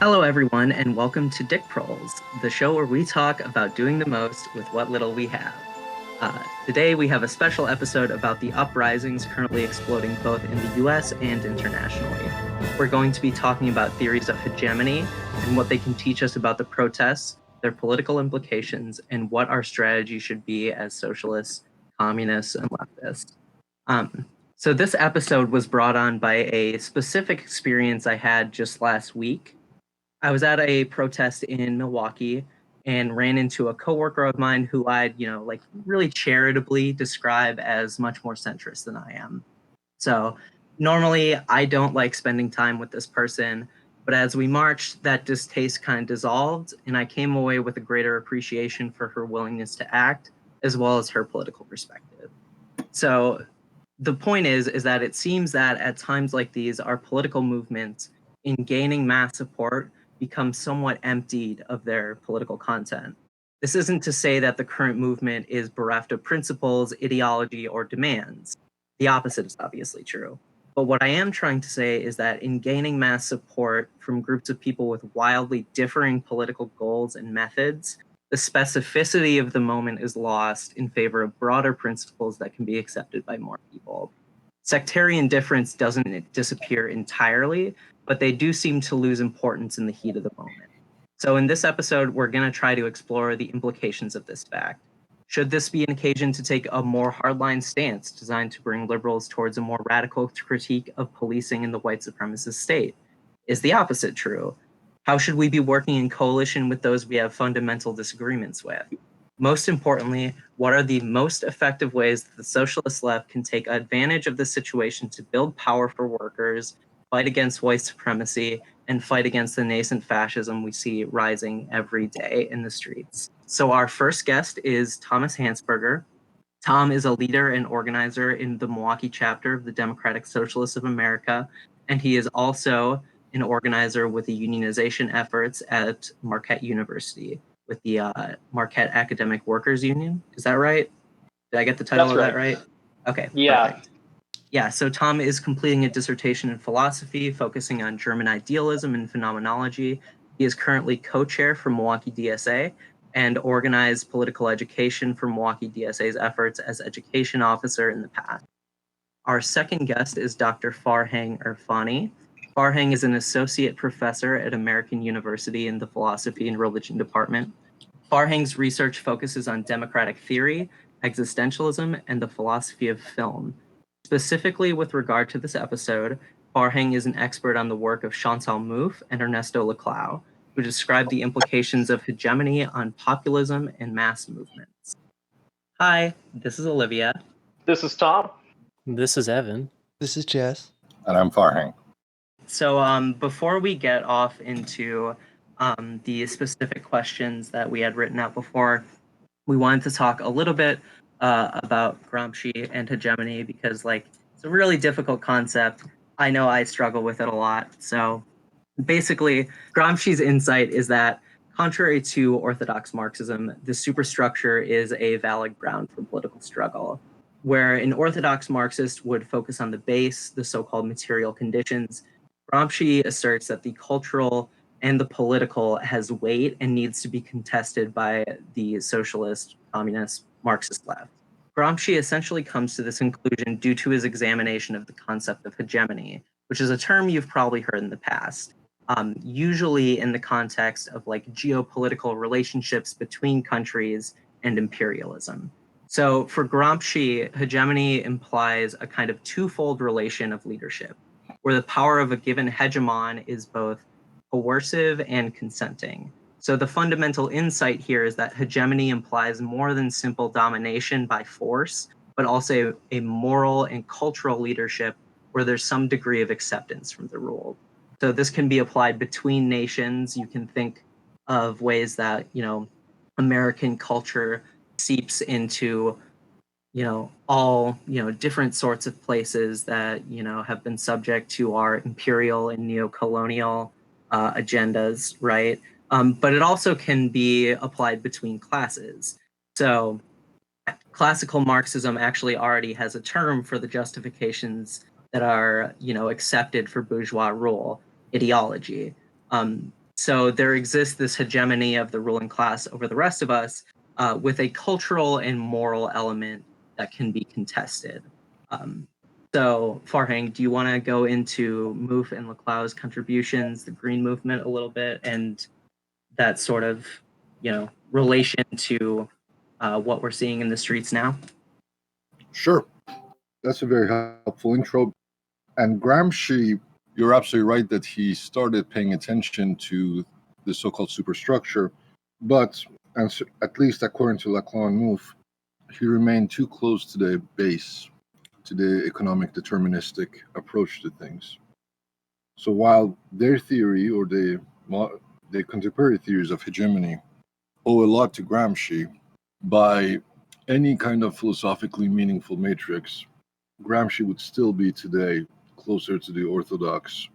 Hello, everyone, and welcome to Dick Proles, the show where we talk about doing the most with what little we have. Today, we have a special episode about the uprisings currently exploding both in the US and internationally. We're going to be talking about theories of hegemony and what they can teach us about the protests, their political implications, and what our strategy should be as socialists, communists, and leftists. So this episode was brought on by a specific experience I had just last week. I was at a protest in Milwaukee and ran into a coworker of mine who I'd, really charitably describe as much more centrist than I am. So normally I don't like spending time with this person, but as we marched, that distaste kind of dissolved, and I came away with a greater appreciation for her willingness to act, as well as her political perspective. So the point is that it seems that at times like these, our political movements, in gaining mass support, become somewhat emptied of their political content. This isn't to say that the current movement is bereft of principles, ideology, or demands. The opposite is obviously true. But what I am trying to say is that in gaining mass support from groups of people with wildly differing political goals and methods, the specificity of the moment is lost in favor of broader principles that can be accepted by more people. Sectarian difference doesn't disappear entirely, but they do seem to lose importance in the heat of the moment. So in this episode, we're going to try to explore the implications of this fact. Should this be an occasion to take a more hardline stance designed to bring liberals towards a more radical critique of policing in the white supremacist state? Is the opposite true? How should we be working in coalition with those we have fundamental disagreements with? Most importantly, what are the most effective ways that the socialist left can take advantage of the situation to build power for workers, fight against white supremacy, and fight against the nascent fascism we see rising every day in the streets? So our first guest is Thomas Hansberger. Tom is a leader and organizer in the Milwaukee chapter of the Democratic Socialists of America, and he is also an organizer with the unionization efforts at Marquette University with the Marquette Academic Workers Union. Is that right? Did I get the title of that right? Okay, yeah. Perfect. Yeah, so Tom is completing a dissertation in philosophy focusing on German idealism and phenomenology. He is currently co-chair for Milwaukee DSA and organized political education for Milwaukee DSA's efforts as education officer in the past. Our second guest is Dr. Farhang Erfani. Farhang is an associate professor at American University in the Philosophy and Religion Department. Farhang's research focuses on democratic theory, existentialism, and the philosophy of film. Specifically with regard to this episode, Farhang is an expert on the work of Chantal Mouffe and Ernesto Laclau, who describe the implications of hegemony on populism and mass movements. Hi, this is Olivia. This is Tom. This is Evan. This is Jess. And I'm Farhang. So before we get off into the specific questions that we had written out before, we wanted to talk a little bit about Gramsci and hegemony because, it's a really difficult concept. I know I struggle with it a lot. So basically, Gramsci's insight is that contrary to orthodox Marxism, the superstructure is a valid ground for political struggle, where an orthodox Marxist would focus on the base, the so-called material conditions. Gramsci asserts that the cultural and the political has weight and needs to be contested by the socialist, communist, Marxist left. Gramsci essentially comes to this conclusion due to his examination of the concept of hegemony, which is a term you've probably heard in the past, usually in the context of geopolitical relationships between countries and imperialism. So for Gramsci, hegemony implies a kind of twofold relation of leadership, where the power of a given hegemon is both coercive and consenting. So the fundamental insight here is that hegemony implies more than simple domination by force, but also a moral and cultural leadership where there's some degree of acceptance from the ruled. So this can be applied between nations. You can think of ways that, American culture seeps into all different sorts of places that have been subject to our imperial and neo-colonial agendas, right? But it also can be applied between classes. So classical Marxism actually already has a term for the justifications that are accepted for bourgeois rule, ideology. So there exists this hegemony of the ruling class over the rest of us, with a cultural and moral element that can be contested. So Farhang, do you want to go into Mouffe and Laclau's contributions, the Green Movement, a little bit, and that sort of, relation to what we're seeing in the streets now? Sure. That's a very helpful intro. And Gramsci, you're absolutely right that he started paying attention to the so-called superstructure, but at least according to Laclau and Mouffe, he remained too close to the base, to the economic deterministic approach to things. So while their theory or the contemporary theories of hegemony owe a lot to Gramsci, by any kind of philosophically meaningful matrix, Gramsci would still be today closer to the orthodox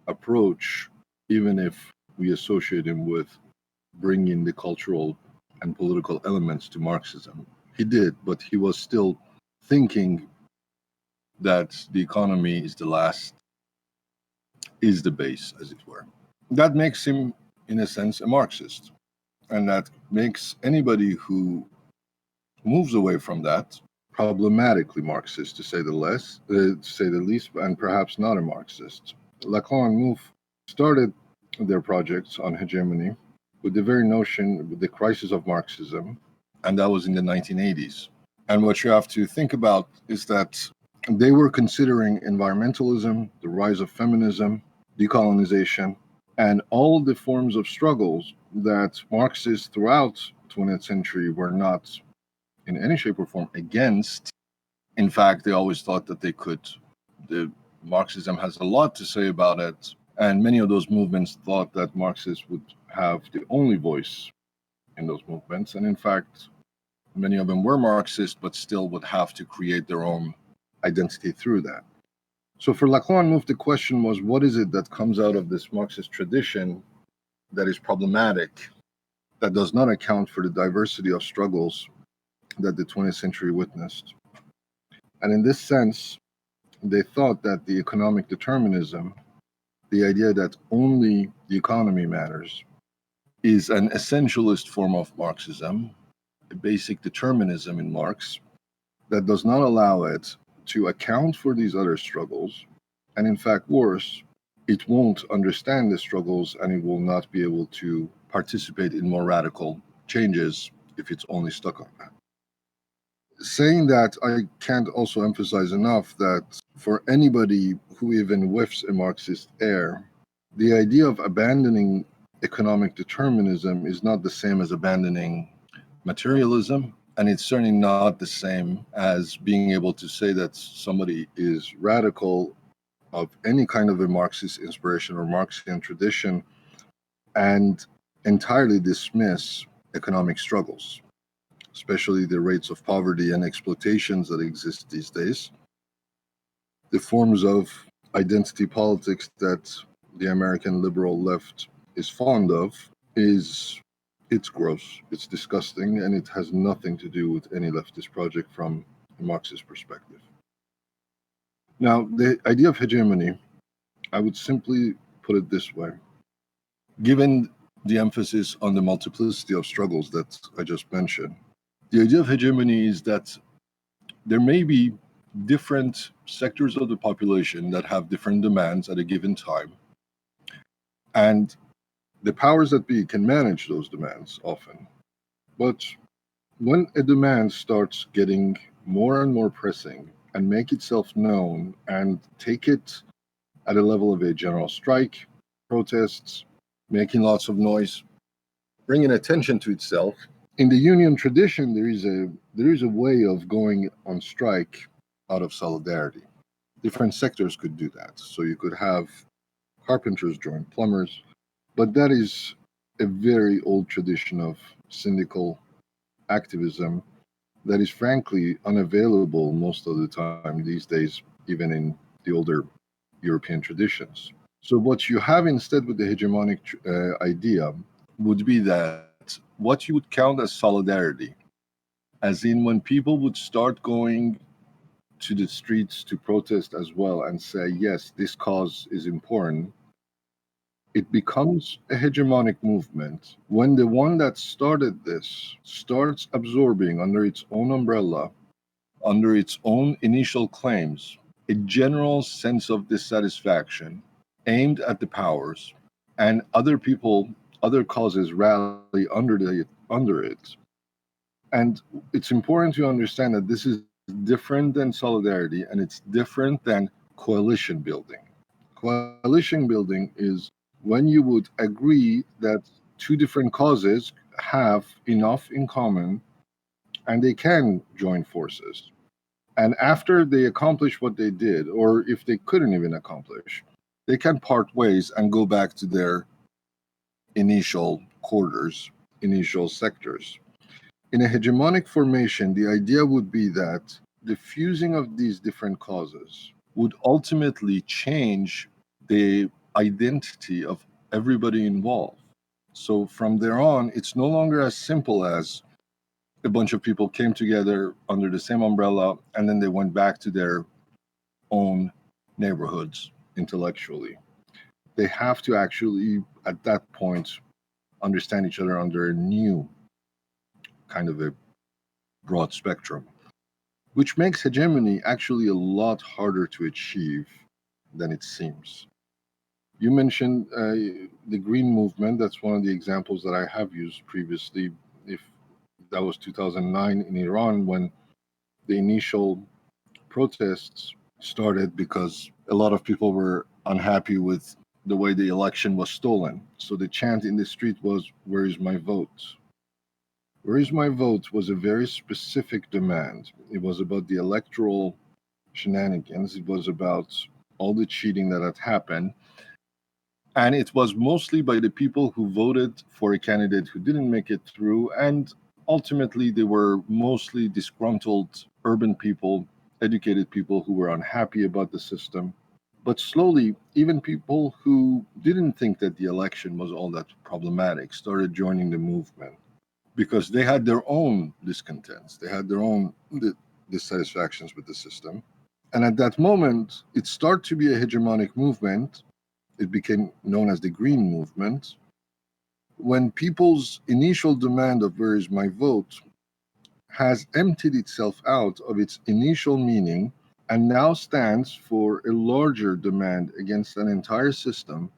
approach, even if we associate him with bringing the cultural and political elements to Marxism. He did, but he was still thinking that the economy is the base, as it were. That makes him, in a sense, a Marxist. And that makes anybody who moves away from that problematically Marxist, to say the least, and perhaps not a Marxist. Laclau and Mouffe started their projects on hegemony with the very notion, with the crisis of Marxism, and that was in the 1980s. And what you have to think about is that they were considering environmentalism, the rise of feminism, decolonization, and all the forms of struggles that Marxists throughout the 20th century were not in any shape or form against. In fact, they always thought that Marxism has a lot to say about it, and many of those movements thought that Marxists would have the only voice in those movements, and in fact, many of them were Marxist, but still would have to create their own identity through that. So for Laclau and Mouffe, the question was, what is it that comes out of this Marxist tradition that is problematic, that does not account for the diversity of struggles that the 20th century witnessed? And in this sense, they thought that the economic determinism, the idea that only the economy matters, is an essentialist form of Marxism, a basic determinism in Marx that does not allow it to account for these other struggles. And in fact, worse, it won't understand the struggles and it will not be able to participate in more radical changes if it's only stuck on that. Saying that, I can't also emphasize enough that for anybody who even whiffs a Marxist air, the idea of abandoning economic determinism is not the same as abandoning materialism, and it's certainly not the same as being able to say that somebody is radical of any kind of a Marxist inspiration or Marxian tradition and entirely dismiss economic struggles, especially the rates of poverty and exploitations that exist these days, the forms of identity politics that the American liberal left is fond of. It's gross, it's disgusting, and it has nothing to do with any leftist project from a Marxist perspective. Now, the idea of hegemony, I would simply put it this way. Given the emphasis on the multiplicity of struggles that I just mentioned, the idea of hegemony is that there may be different sectors of the population that have different demands at a given time, and the powers that be can manage those demands often. But when a demand starts getting more and more pressing and make itself known and take it at a level of a general strike, protests, making lots of noise, bringing attention to itself, in the union tradition, there is a way of going on strike out of solidarity. Different sectors could do that. So you could have carpenters join plumbers, but that is a very old tradition of syndical activism that is frankly unavailable most of the time these days, even in the older European traditions. So what you have instead with the hegemonic idea would be that what you would count as solidarity, as in when people would start going to the streets to protest as well and say, yes, this cause is important, It becomes a hegemonic movement when the one that started this starts absorbing under its own umbrella, under its own initial claims, a general sense of dissatisfaction aimed at the powers, and other people, other causes rally under it. And it's important to understand that this is different than solidarity, and it's different than coalition building. Coalition building is when you would agree that two different causes have enough in common and they can join forces. And after they accomplish what they did, or if they couldn't even accomplish, they can part ways and go back to their initial quarters, initial sectors. In a hegemonic formation, the idea would be that the fusing of these different causes would ultimately change the identity of everybody involved. So from there on, it's no longer as simple as a bunch of people came together under the same umbrella and then they went back to their own neighborhoods intellectually. They have to actually, at that point, understand each other under a new kind of a broad spectrum, which makes hegemony actually a lot harder to achieve than it seems. You mentioned the Green Movement. That's one of the examples that I have used previously. If that was 2009 in Iran, when the initial protests started because a lot of people were unhappy with the way the election was stolen. So the chant in the street was, "Where is my vote?" Where is my vote was a very specific demand. It was about the electoral shenanigans. It was about all the cheating that had happened. And it was mostly by the people who voted for a candidate who didn't make it through. And ultimately, they were mostly disgruntled urban people, educated people who were unhappy about the system. But slowly, even people who didn't think that the election was all that problematic started joining the movement because they had their own discontents, they had their own dissatisfactions with the system. And at that moment, it started to be a hegemonic movement. It became known as the Green Movement. When people's initial demand of "where is my vote" has emptied itself out of its initial meaning and now stands for a larger demand against an entire system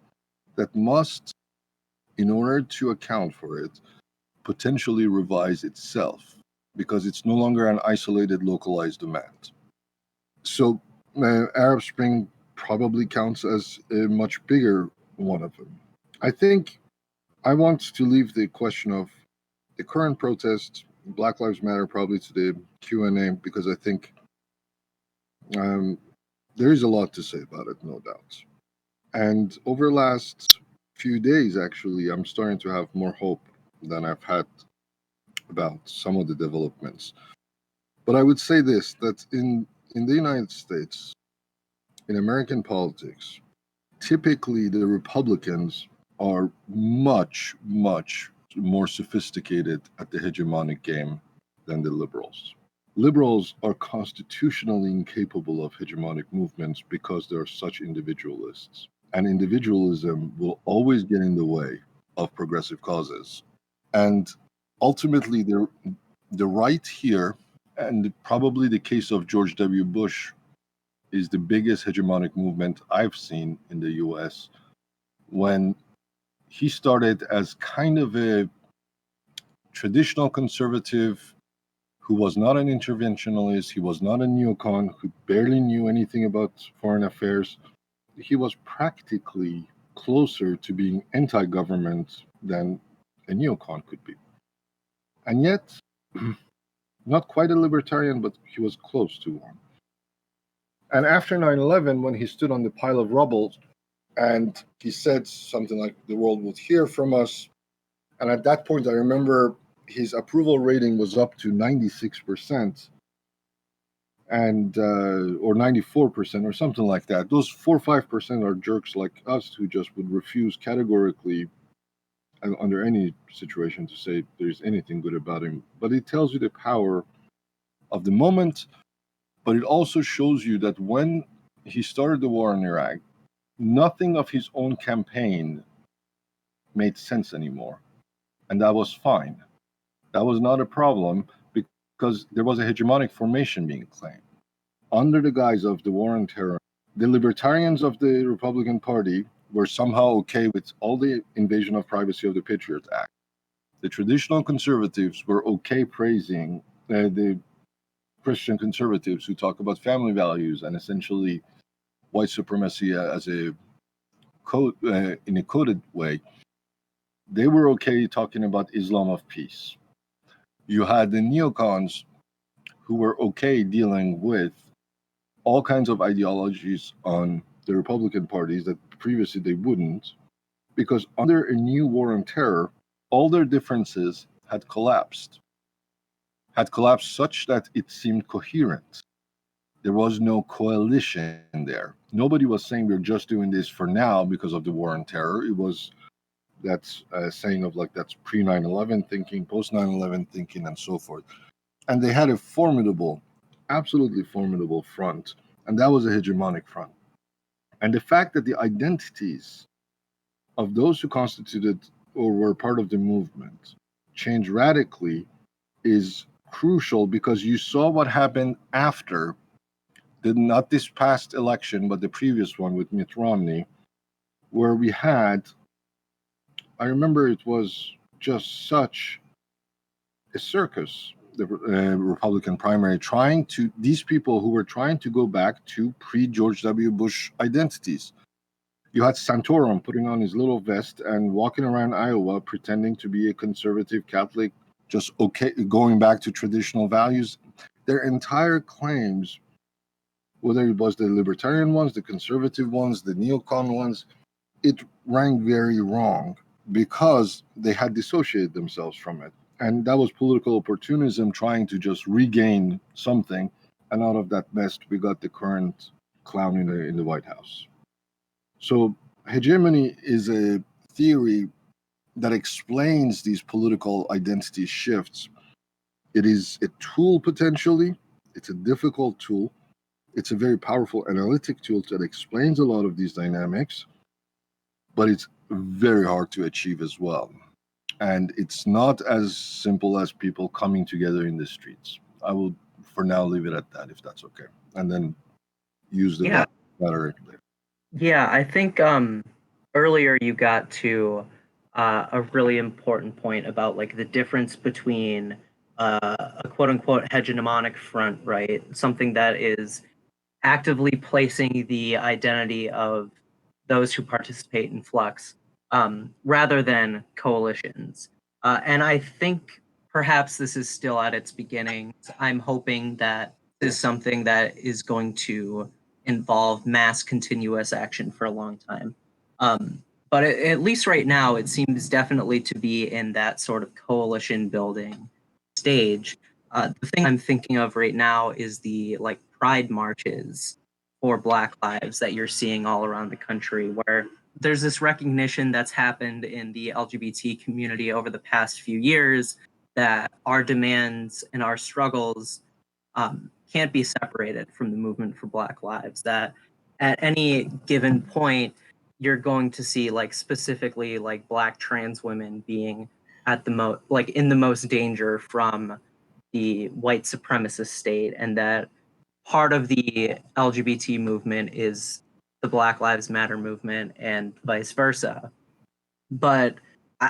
that must, in order to account for it, potentially revise itself because it's no longer an isolated, localized demand. So, Arab Spring probably counts as a much bigger one of them. I think I want to leave the question of the current protest, Black Lives Matter, probably to the Q&A because I think there is a lot to say about it, no doubt. And over the last few days, actually, I'm starting to have more hope than I've had about some of the developments. But I would say this, that in the United States, in American politics, typically the Republicans are much, much more sophisticated at the hegemonic game than the liberals. Liberals are constitutionally incapable of hegemonic movements because they are such individualists. And individualism will always get in the way of progressive causes. And ultimately, the right here, and probably the case of George W. Bush, is the biggest hegemonic movement I've seen in the US, when he started as kind of a traditional conservative who was not an interventionalist, he was not a neocon, who barely knew anything about foreign affairs. He was practically closer to being anti-government than a neocon could be. And yet, not quite a libertarian, but he was close to one. And after 9/11, when he stood on the pile of rubble and he said something like, "The world would hear from us." And at that point, I remember his approval rating was up to 96% and or 94% or something like that. Those 4 or 5% are jerks like us who just would refuse categorically under any situation to say there's anything good about him. But it tells you the power of the moment, but it also shows you that when he started the war in Iraq, nothing of his own campaign made sense anymore. And that was fine. That was not a problem because there was a hegemonic formation being claimed. Under the guise of the war on terror, the libertarians of the Republican Party were somehow okay with all the invasion of privacy of the Patriot Act. The traditional conservatives were okay praising the Christian conservatives who talk about family values and essentially white supremacy as a code in a coded way. They were okay talking about Islam of peace. You had the neocons who were okay dealing with all kinds of ideologies on the Republican parties that previously they wouldn't, because under a new war on terror, all their differences had collapsed such that it seemed coherent. There was no coalition there. Nobody was saying we're just doing this for now because of the war on terror. It was that's saying of like that's pre 9/11 thinking, post 9/11 thinking, and so forth. And they had a formidable, absolutely formidable front, and that was a hegemonic front. And the fact that the identities of those who constituted or were part of the movement changed radically is crucial because you saw what happened after, not this past election, but the previous one with Mitt Romney, where we had, I remember it was just such a circus, the Republican primary, these people who were trying to go back to pre-George W. Bush identities. You had Santorum putting on his little vest and walking around Iowa pretending to be a conservative Catholic, just okay, going back to traditional values. Their entire claims, whether it was the libertarian ones, the conservative ones, the neocon ones, it rang very wrong because they had dissociated themselves from it. And that was political opportunism trying to just regain something. And out of that mess, we got the current clown in the White House. So hegemony is a theory that explains these political identity shifts. It is a tool potentially. It's a difficult tool. It's a very powerful analytic tool that explains a lot of these dynamics, but it's very hard to achieve as well. And it's not as simple as people coming together in the streets. I will, for now, leave it at that, if that's okay, and then use the matter later. Yeah, I think earlier you got to a really important point about like the difference between a quote unquote hegemonic front, right? Something that is actively placing the identity of those who participate in flux rather than coalitions. And I think perhaps this is still at its beginnings. I'm hoping that this is something that is going to involve mass continuous action for a long time. But at least right now, it seems definitely to be in that sort of coalition building stage. The thing I'm thinking of right now is the like pride marches for Black lives that you're seeing all around the country, where there's this recognition that's happened in the LGBT community over the past few years that our demands and our struggles can't be separated from the movement for Black lives, that at any given point, you're going to see like specifically like Black trans women being at the most like in the most danger from the white supremacist state, and that part of the LGBT movement is the Black Lives Matter movement and vice versa. But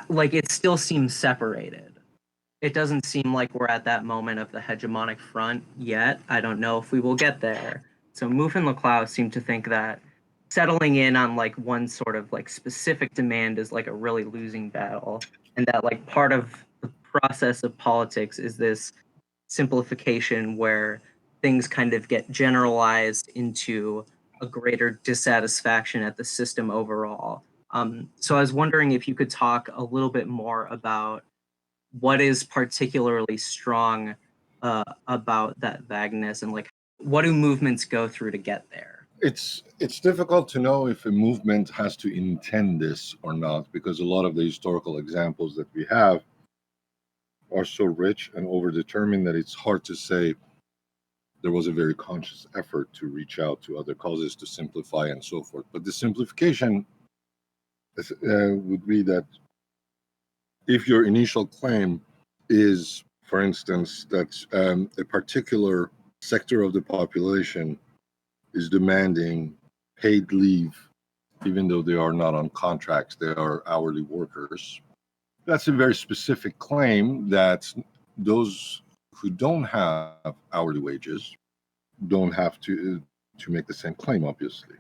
like it still seems separated. It doesn't seem like we're at that moment of the hegemonic front yet. I don't know if we will get there. So Moof and Laclau seem to think that settling in on like one sort of like specific demand is like a really losing battle, and that like part of the process of politics is this simplification where things kind of get generalized into a greater dissatisfaction at the system overall. So I was wondering if you could talk a little bit more about what is particularly strong about that vagueness, and like what do movements go through to get there? It's difficult to know if a movement has to intend this or not, because a lot of the historical examples that we have are so rich and overdetermined that it's hard to say there was a very conscious effort to reach out to other causes to simplify and so forth. But the simplification would be that if your initial claim is, for instance, that a particular sector of the population is demanding paid leave, even though they are not on contracts, they are hourly workers, that's a very specific claim that those who don't have hourly wages don't have to make the same claim, obviously.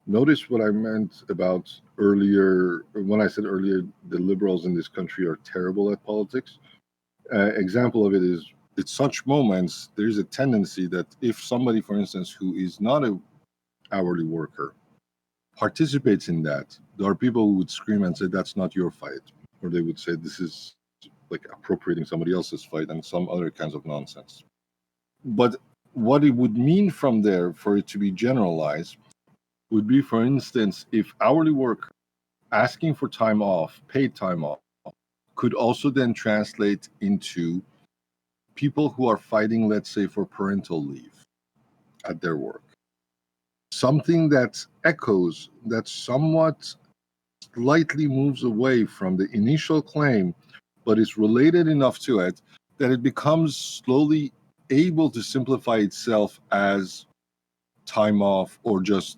Notice what I meant about earlier, when I said earlier, the liberals in this country are terrible at politics. Example of it is, at such moments, there's a tendency that if somebody, for instance, who is not a hourly worker participates in that, there are people who would scream and say, that's not your fight. Or they would say, this is like appropriating somebody else's fight and some other kinds of nonsense. But what it would mean from there, for it to be generalized, would be, for instance, if hourly work asking for time off, paid time off, could also then translate into people who are fighting, let's say, for parental leave at their work. Something that echoes, that somewhat slightly moves away from the initial claim, but is related enough to it that it becomes slowly able to simplify itself as time off, or just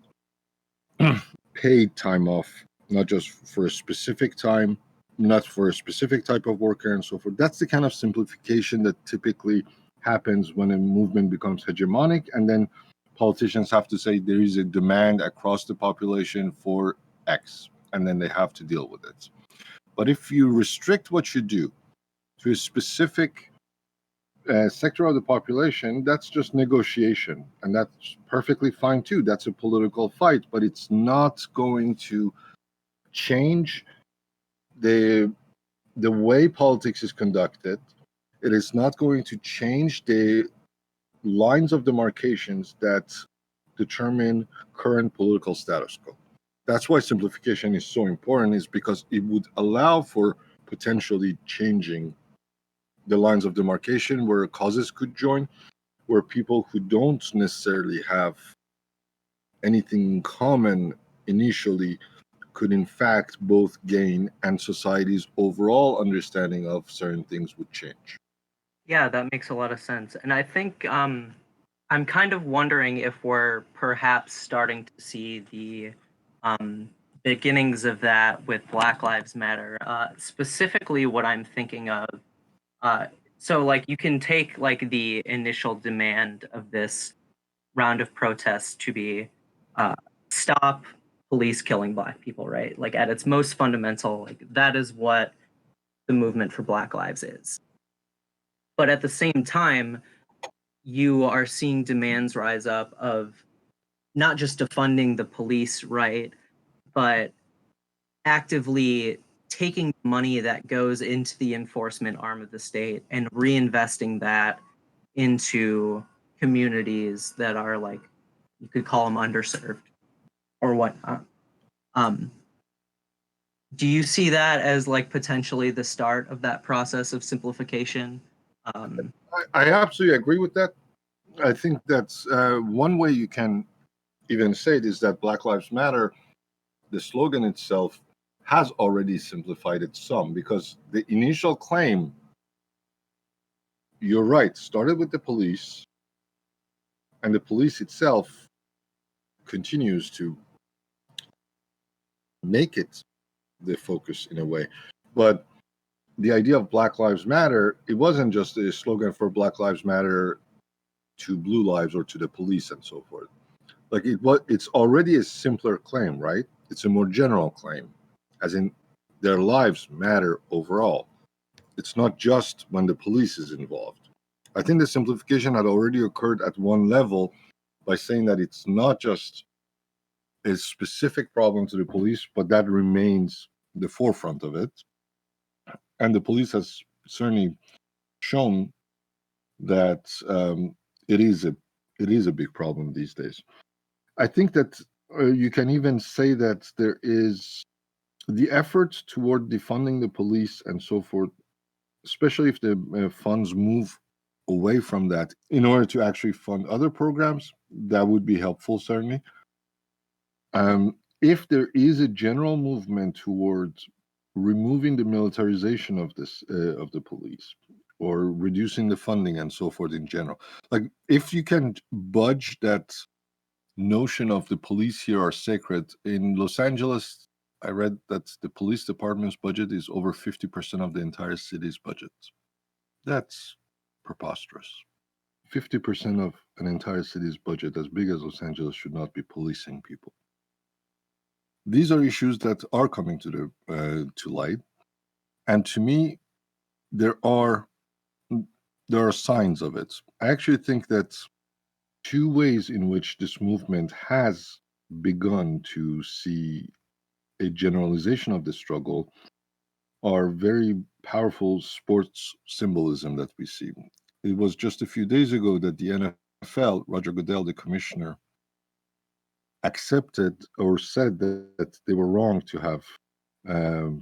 paid time off, not just for a specific time, not for a specific type of worker, and so forth. That's the kind of simplification that typically happens when a movement becomes hegemonic, and then politicians have to say there is a demand across the population for X, and then they have to deal with it. But if you restrict what you do to a specific sector of the population, that's just negotiation, and that's perfectly fine too. That's a political fight, but it's not going to change the way politics is conducted. It is not going to change the lines of demarcations that determine current political status quo. That's why simplification is so important, is because it would allow for potentially changing the lines of demarcation where causes could join, where people who don't necessarily have anything in common initially could in fact both gain, and society's overall understanding of certain things would change. Yeah, that makes a lot of sense. And I think I'm kind of wondering if we're perhaps starting to see the beginnings of that with Black Lives Matter. Specifically, what I'm thinking of. So, like, you can take like the initial demand of this round of protests to be stop police killing Black people, right? Like, at its most fundamental, like that is what the movement for Black Lives is. But at the same time, you are seeing demands rise up of not just defunding the police, right, but actively taking money that goes into the enforcement arm of the state and reinvesting that into communities that are, like, you could call them underserved or whatnot. Do you see that as like potentially the start of that process of simplification? I absolutely agree with that. I think that's one way you can even say it is that Black Lives Matter, the slogan itself, has already simplified it some, because the initial claim, you're right, started with the police, and the police itself continues to make it the focus in a way. But the idea of Black Lives Matter, it wasn't just a slogan for Black Lives Matter to blue lives or to the police and so forth. Like it's already a simpler claim, right? It's a more general claim, as in their lives matter overall. It's not just when the police is involved. I think the simplification had already occurred at one level by saying that it's not just a specific problem to the police, but that remains the forefront of it. And the police has certainly shown that it is a big problem these days. I think that you can even say that there is the effort toward defunding the police and so forth, especially if the funds move away from that in order to actually fund other programs, that would be helpful, certainly. If there is a general movement towards removing the militarization of this of the police, or reducing the funding and so forth in general. Like, if you can budge that notion of the police here are sacred. In Los Angeles, I read that the police department's budget is over 50% of the entire city's budget. That's preposterous. 50% of an entire city's budget, as big as Los Angeles, should not be policing people. These are issues that are coming to light, and to me, there are signs of it. I actually think that two ways in which this movement has begun to see a generalization of the struggle are very powerful sports symbolism that we see. It was just a few days ago that the NFL, Roger Goodell, the commissioner, accepted or said that they were wrong to have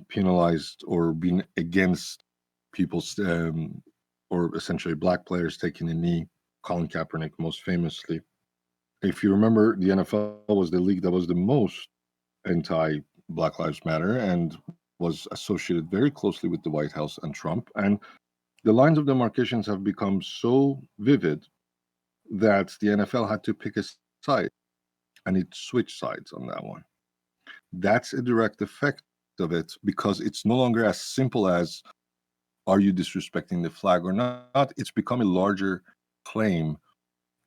penalized or been against people's, or essentially black players taking a knee, Colin Kaepernick most famously. If you remember, the NFL was the league that was the most anti Black Lives Matter and was associated very closely with the White House and Trump. And the lines of demarcations have become so vivid that the NFL had to pick a side, and it switched sides on that one. That's a direct effect of it, because it's no longer as simple as, are you disrespecting the flag or not? It's become a larger claim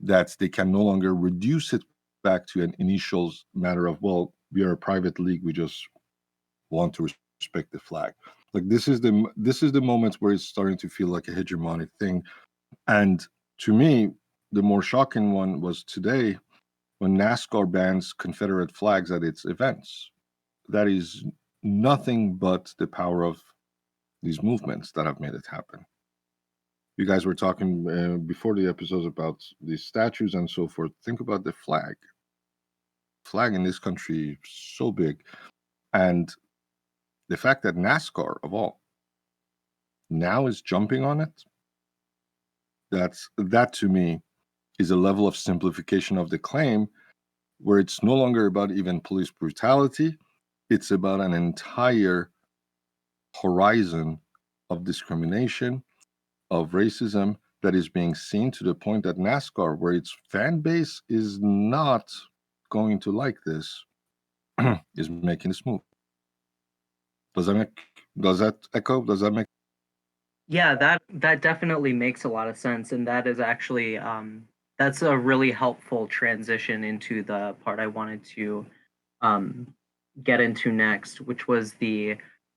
that they can no longer reduce it back to an initial matter of, well, we are a private league, we just want to respect the flag. Like, this is the moment where it's starting to feel like a hegemonic thing. And to me, the more shocking one was today when NASCAR bans Confederate flags at its events. That is nothing but the power of these movements that have made it happen. You guys were talking before the episodes about these statues and so forth. Think about the flag. Flag in this country so big, and the fact that NASCAR, of all, now is jumping on it. That to me is a level of simplification of the claim, where it's no longer about even police brutality. It's about an entire horizon of discrimination, of racism that is being seen, to the point that NASCAR, where its fan base is not going to like this, is making this move. Does that echo? Does that make? Yeah, that definitely makes a lot of sense, and that is actually that's a really helpful transition into the part I wanted to get into next, which was the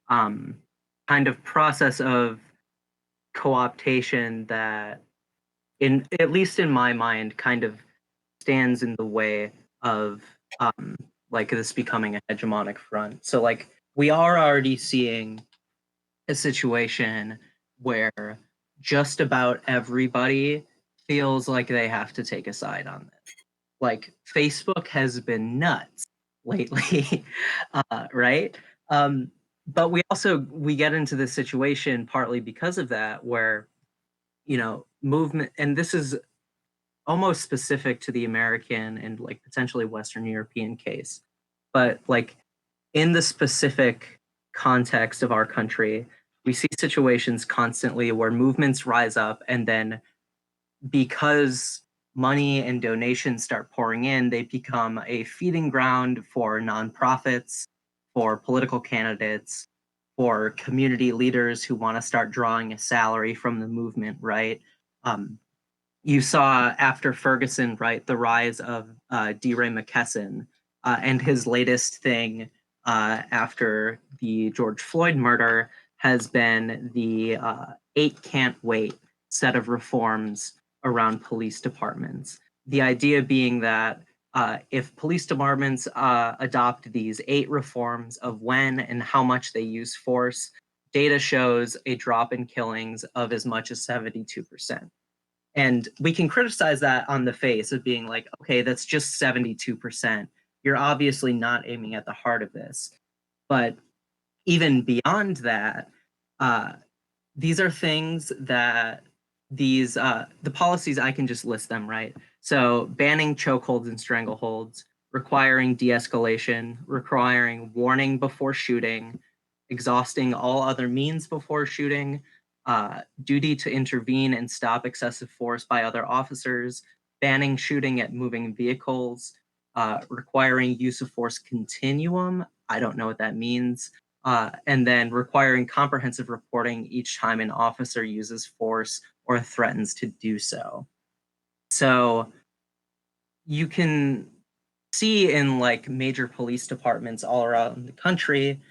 kind of process of co-optation that, in at least in my mind, kind of stands in the way of like this becoming a hegemonic front. So like we are already seeing a situation where just about everybody feels like they have to take a side on this. Like Facebook has been nuts lately, right? But we get into this situation partly because of that, where movement, and this is almost specific to the American and like potentially Western European case, but like in the specific context of our country, we see situations constantly where movements rise up, and then because money and donations start pouring in, they become a feeding ground for nonprofits, for political candidates, for community leaders who want to start drawing a salary from the movement, right? You saw after Ferguson, right, the rise of D. Ray McKesson, and his latest thing after the George Floyd murder has been the 8 Can't Wait set of reforms around police departments. The idea being that if police departments adopt these 8 reforms of when and how much they use force, data shows a drop in killings of as much as 72%. And we can criticize that on the face of being like, okay, that's just 72%. You're obviously not aiming at the heart of this. But even beyond that, these are things that the policies, I can just list them, right? So banning chokeholds and strangleholds, requiring de-escalation, requiring warning before shooting, exhausting all other means before shooting, duty to intervene and stop excessive force by other officers, banning shooting at moving vehicles, requiring use of force continuum. I don't know what that means. And then requiring comprehensive reporting each time an officer uses force or threatens to do so. So you can see in like major police departments all around the country,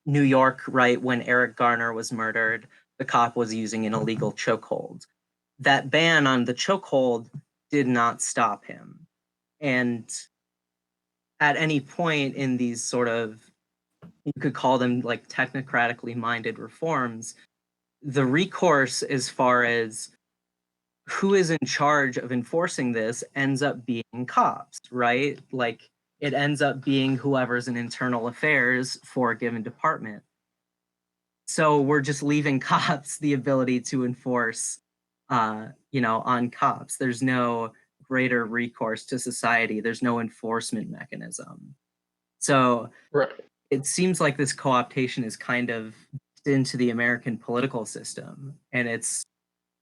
New York, right, when Eric Garner was murdered, the cop was using an illegal chokehold. That ban on the chokehold did not stop him. And at any point in these sort of, you could call them like technocratically minded reforms, the recourse as far as who is in charge of enforcing this ends up being cops, right? Like it ends up being whoever's in internal affairs for a given department. So we're just leaving cops the ability to enforce, on cops. There's no greater recourse to society. There's no enforcement mechanism. So Right. it seems like this co-optation is kind of into the American political system, and it's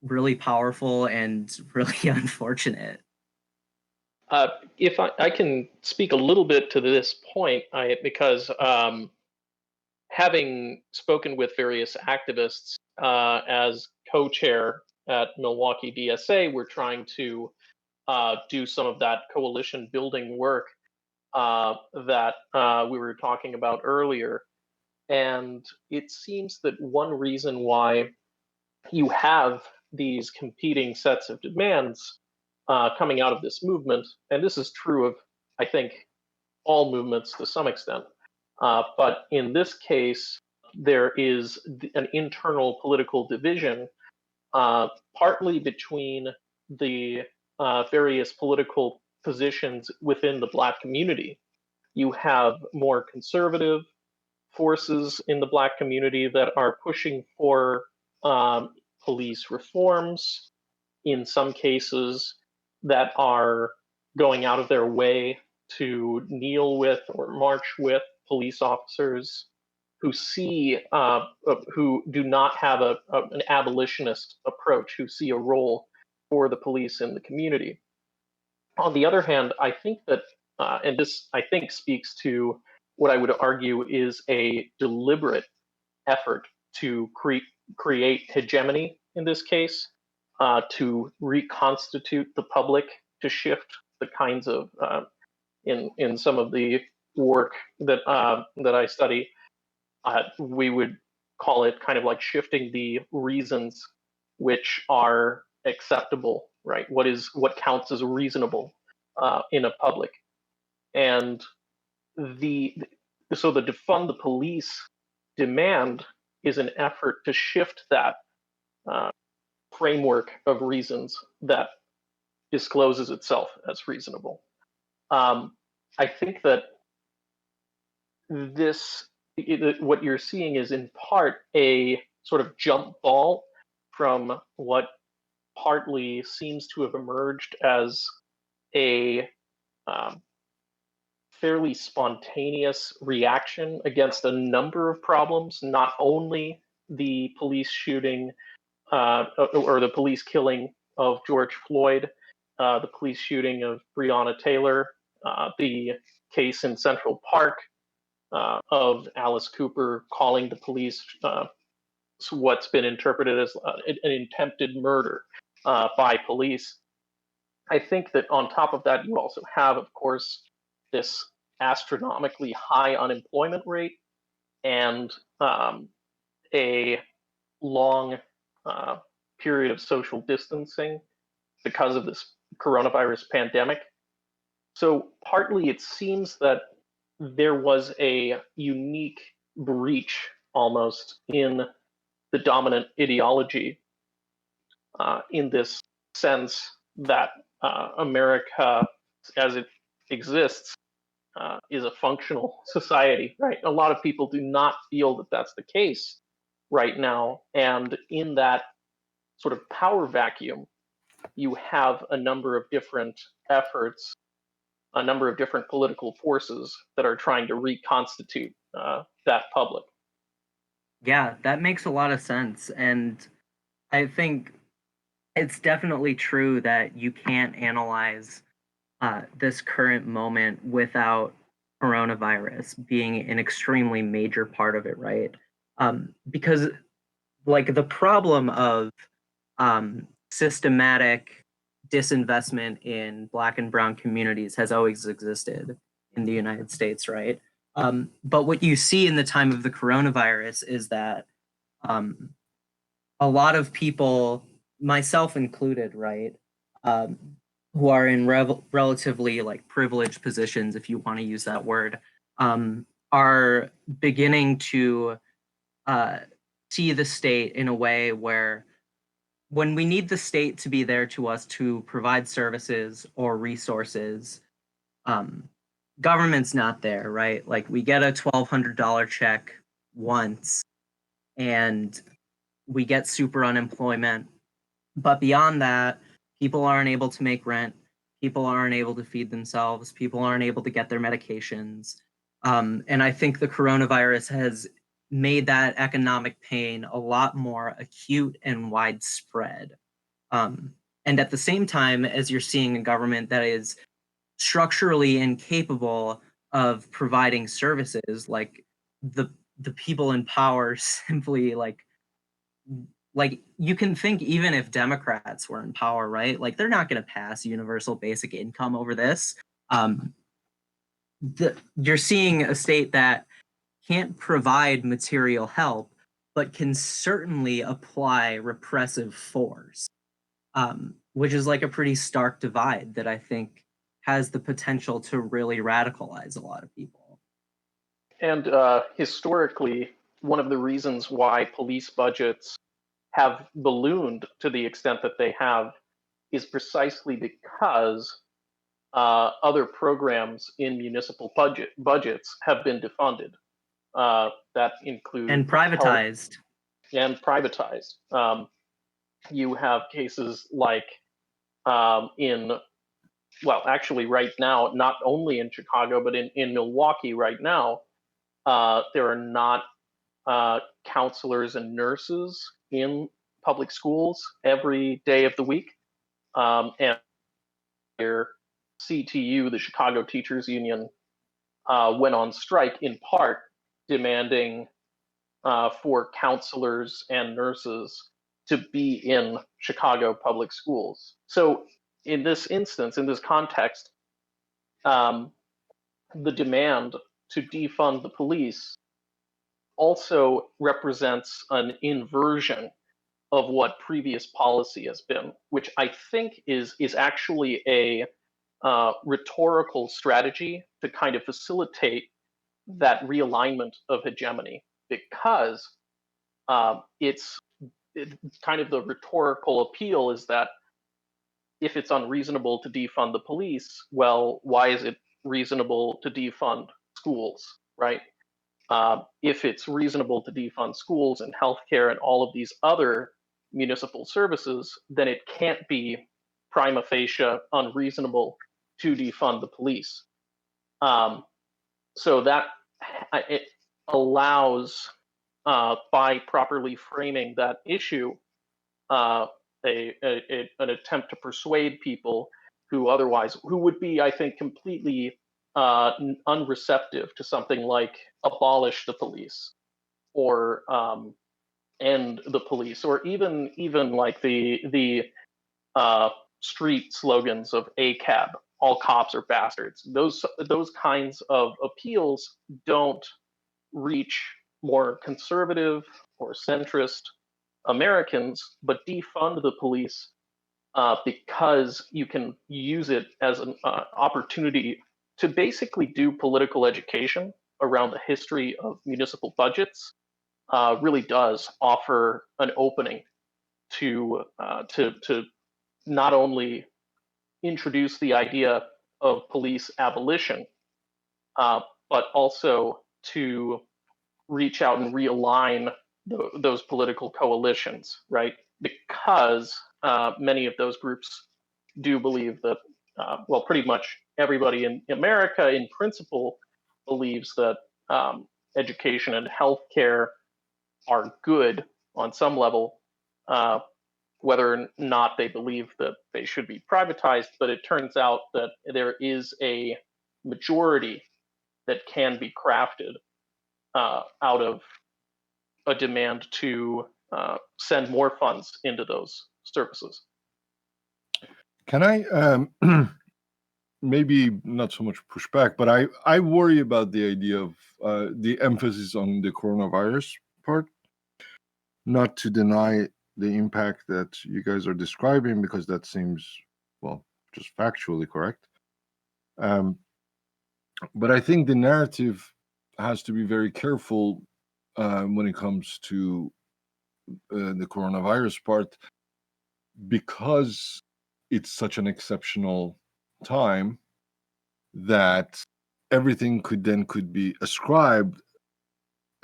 really powerful and really unfortunate. If I can speak a little bit to this point, because having spoken with various activists as co-chair at Milwaukee DSA, we're trying to do some of that coalition building work that we were talking about earlier. And it seems that one reason why you have these competing sets of demands coming out of this movement, and this is true of, I think, all movements to some extent, but in this case, there is an internal political division, partly between the various political positions within the Black community. You have more conservative forces in the Black community that are pushing for police reforms, in some cases, that are going out of their way to kneel with or march with police officers who who do not have an abolitionist approach, who see a role for the police in the community. On the other hand, I think that, and this I think speaks to what I would argue is a deliberate effort to create hegemony in this case, to reconstitute the public, to shift the kinds of in some of the work that that I study, we would call it kind of like shifting the reasons which are acceptable, right? What counts as reasonable in a public, and the so the defund the police demand is an effort to shift that framework of reasons that discloses itself as reasonable. I think that what you're seeing is in part a sort of jump ball from what partly seems to have emerged as a fairly spontaneous reaction against a number of problems, not only the police shooting or the police killing of George Floyd, the police shooting of Breonna Taylor, the case in Central Park of Alice Cooper calling the police what's been interpreted as an attempted murder by police. I think that on top of that, you also have, of course, this astronomically high unemployment rate and a long period of social distancing because of this coronavirus pandemic. So partly it seems that there was a unique breach almost in the dominant ideology in this sense that America, as it exists, is a functional society, right? A lot of people do not feel that that's the case right now. And in that sort of power vacuum, you have a number of different efforts, a number of different political forces that are trying to reconstitute that public. Yeah, that makes a lot of sense. And I think it's definitely true that you can't analyze this current moment without coronavirus being an extremely major part of it, right? Because, like, the problem of systematic disinvestment in Black and Brown communities has always existed in the United States, right? But what you see in the time of the coronavirus is that um, a lot of people, myself included, right, um, who are in relatively like privileged positions, if you want to use that word, are beginning to uh, see the state in a way where when we need the state to be there to us to provide services or resources, um, government's not there, right? Like we get a $1,200 check once and we get super unemployment. But beyond that, people aren't able to make rent. People aren't able to feed themselves. People aren't able to get their medications. And I think the coronavirus has made that economic pain a lot more acute and widespread. Um, and at the same time, as you're seeing a government that is structurally incapable of providing services, like the the people in power simply like you can think even if Democrats were in power, right? Like they're not going to pass universal basic income over this. Um, you're seeing a state that can't provide material help, but can certainly apply repressive force, which is like a pretty stark divide that I think has the potential to really radicalize a lot of people. And historically, one of the reasons why police budgets have ballooned to the extent that they have is precisely because other programs in municipal budgets have been defunded. That include And health privatized. and privatized. You have cases like in, well, actually, right now, not only in Chicago, but in Milwaukee right now, there are not counselors and nurses in public schools every day of the week. And their CTU, the Chicago Teachers Union, went on strike in part demanding for counselors and nurses to be in Chicago public schools. So, in this instance, in this context, um, the demand to defund the police also represents an inversion of what previous policy has been, which I think is actually a rhetorical strategy to kind of facilitate that realignment of hegemony, because it's kind of the rhetorical appeal is that if it's unreasonable to defund the police, well, why is it reasonable to defund schools, right? If it's reasonable to defund schools and healthcare and all of these other municipal services, then it can't be prima facie unreasonable to defund the police. Um, so that it allows, by properly framing that issue, uh, an attempt to persuade people who would be, I think, completely unreceptive to something like abolish the police or end the police, or even like the uh, street slogans of ACAB, all cops are bastards. Those kinds of appeals don't reach more conservative or centrist Americans, but defund the police because you can use it as an opportunity to basically do political education around the history of municipal budgets. Really does offer an opening to not only introduce the idea of police abolition, uh, but also to reach out and realign those political coalitions, right? Because many of those groups do believe that, well, pretty much everybody in America, in principle, believes that education and healthcare are good on some level, whether or not they believe that they should be privatized. But it turns out that there is a majority that can be crafted out of a demand to send more funds into those services. Can I maybe not so much pushback, but I worry about the idea of the emphasis on the coronavirus part. Not to deny the impact that you guys are describing, because that seems, well, just factually correct. But I think the narrative has to be very careful when it comes to the coronavirus part, because it's such an exceptional time that everything could be ascribed.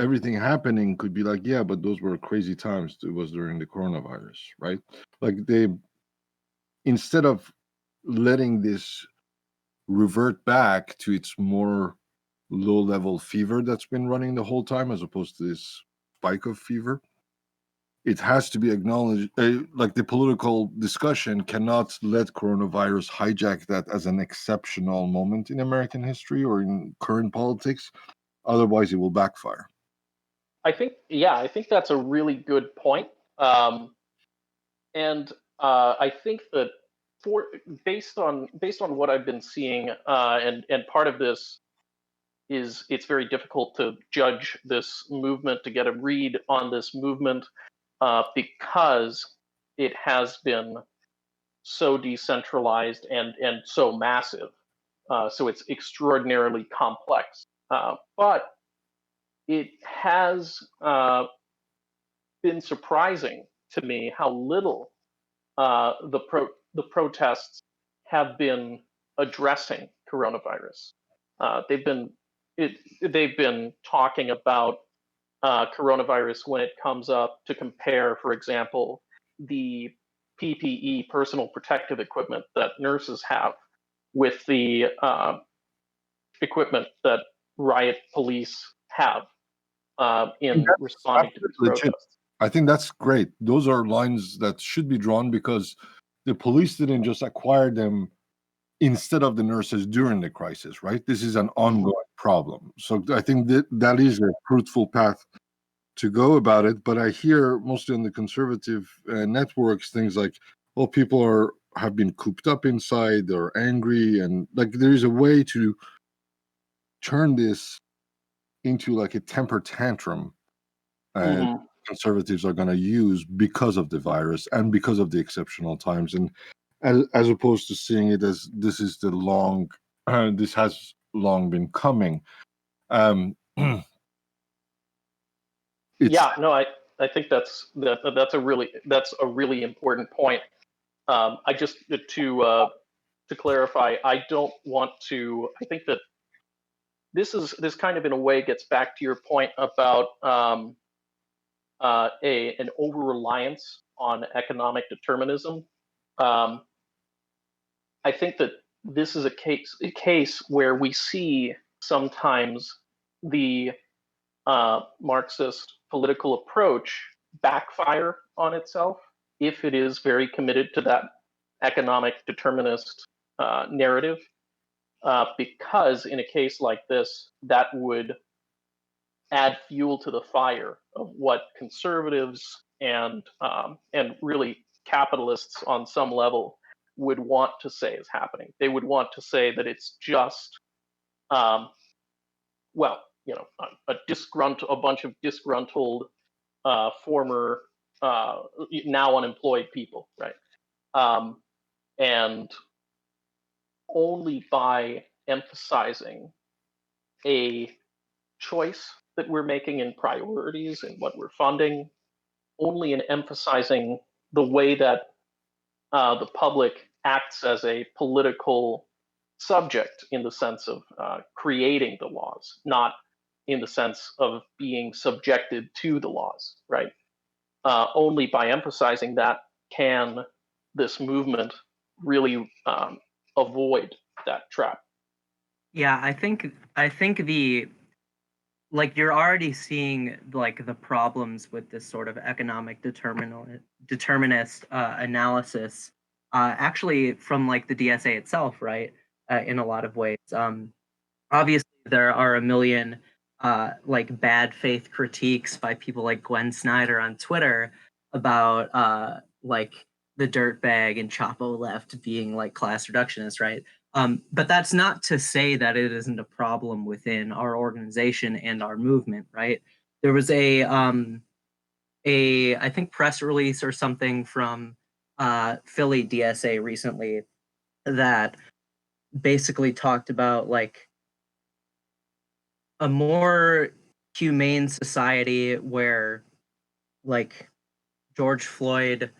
Everything happening could be like, yeah, but those were crazy times. It was during the coronavirus, right? Like, they, instead of letting this revert back to its more low-level fever that's been running the whole time, as opposed to this spike of fever, it has to be acknowledged. Like, the political discussion cannot let coronavirus hijack that as an exceptional moment in American history or in current politics. Otherwise, it will backfire. I think that's a really good point. And I think that based on what I've been seeing, and part of this is it's very difficult to judge this movement, to get a read on this movement, because it has been so decentralized and so massive. So it's extraordinarily complex. But it has been surprising to me how little the protests have been addressing coronavirus. They've been talking about coronavirus when it comes up, to compare, for example, the PPE, personal protective equipment, that nurses have with the equipment that riot police have in responding to these legit. protests. I think that's great. Those are lines that should be drawn, because the police didn't just acquire them instead of the nurses during the crisis, right? This is an ongoing problem. So I think that is a fruitful path to go about it. But I hear mostly on the conservative networks things like, well, people have been cooped up inside, they're angry, and like there is a way to turn this into like a temper tantrum. And conservatives are going to use because of the virus and because of the exceptional times, and as opposed to seeing it as this is the long, this has long been coming. Yeah, no, I think that's a really important point. I just to clarify, I don't want to. I think that this kind of in a way gets back to your point about an over-reliance on economic determinism. I think that this is a case where we see sometimes the Marxist political approach backfire on itself if it is very committed to that economic determinist narrative, because in a case like this, that would add fuel to the fire of what conservatives and really capitalists on some level would want to say is happening. They would want to say that it's just, a bunch of disgruntled former now unemployed people, right? And only by emphasizing a choice that we're making in priorities and what we're funding, only in emphasizing the way that the public acts as a political subject in the sense of creating the laws, not in the sense of being subjected to the laws, right? Only by emphasizing that can this movement really avoid that trap. Yeah, I think like you're already seeing like the problems with this sort of economic determinist analysis, actually from like the DSA itself, right? In a lot of ways. Obviously, there are a million like bad faith critiques by people like Gwen Snyder on Twitter about like the dirtbag and Chapo left being like class reductionist, right? But that's not to say that it isn't a problem within our organization and our movement, right? There was a I think press release or something from Philly DSA recently that basically talked about like a more humane society where like George Floyd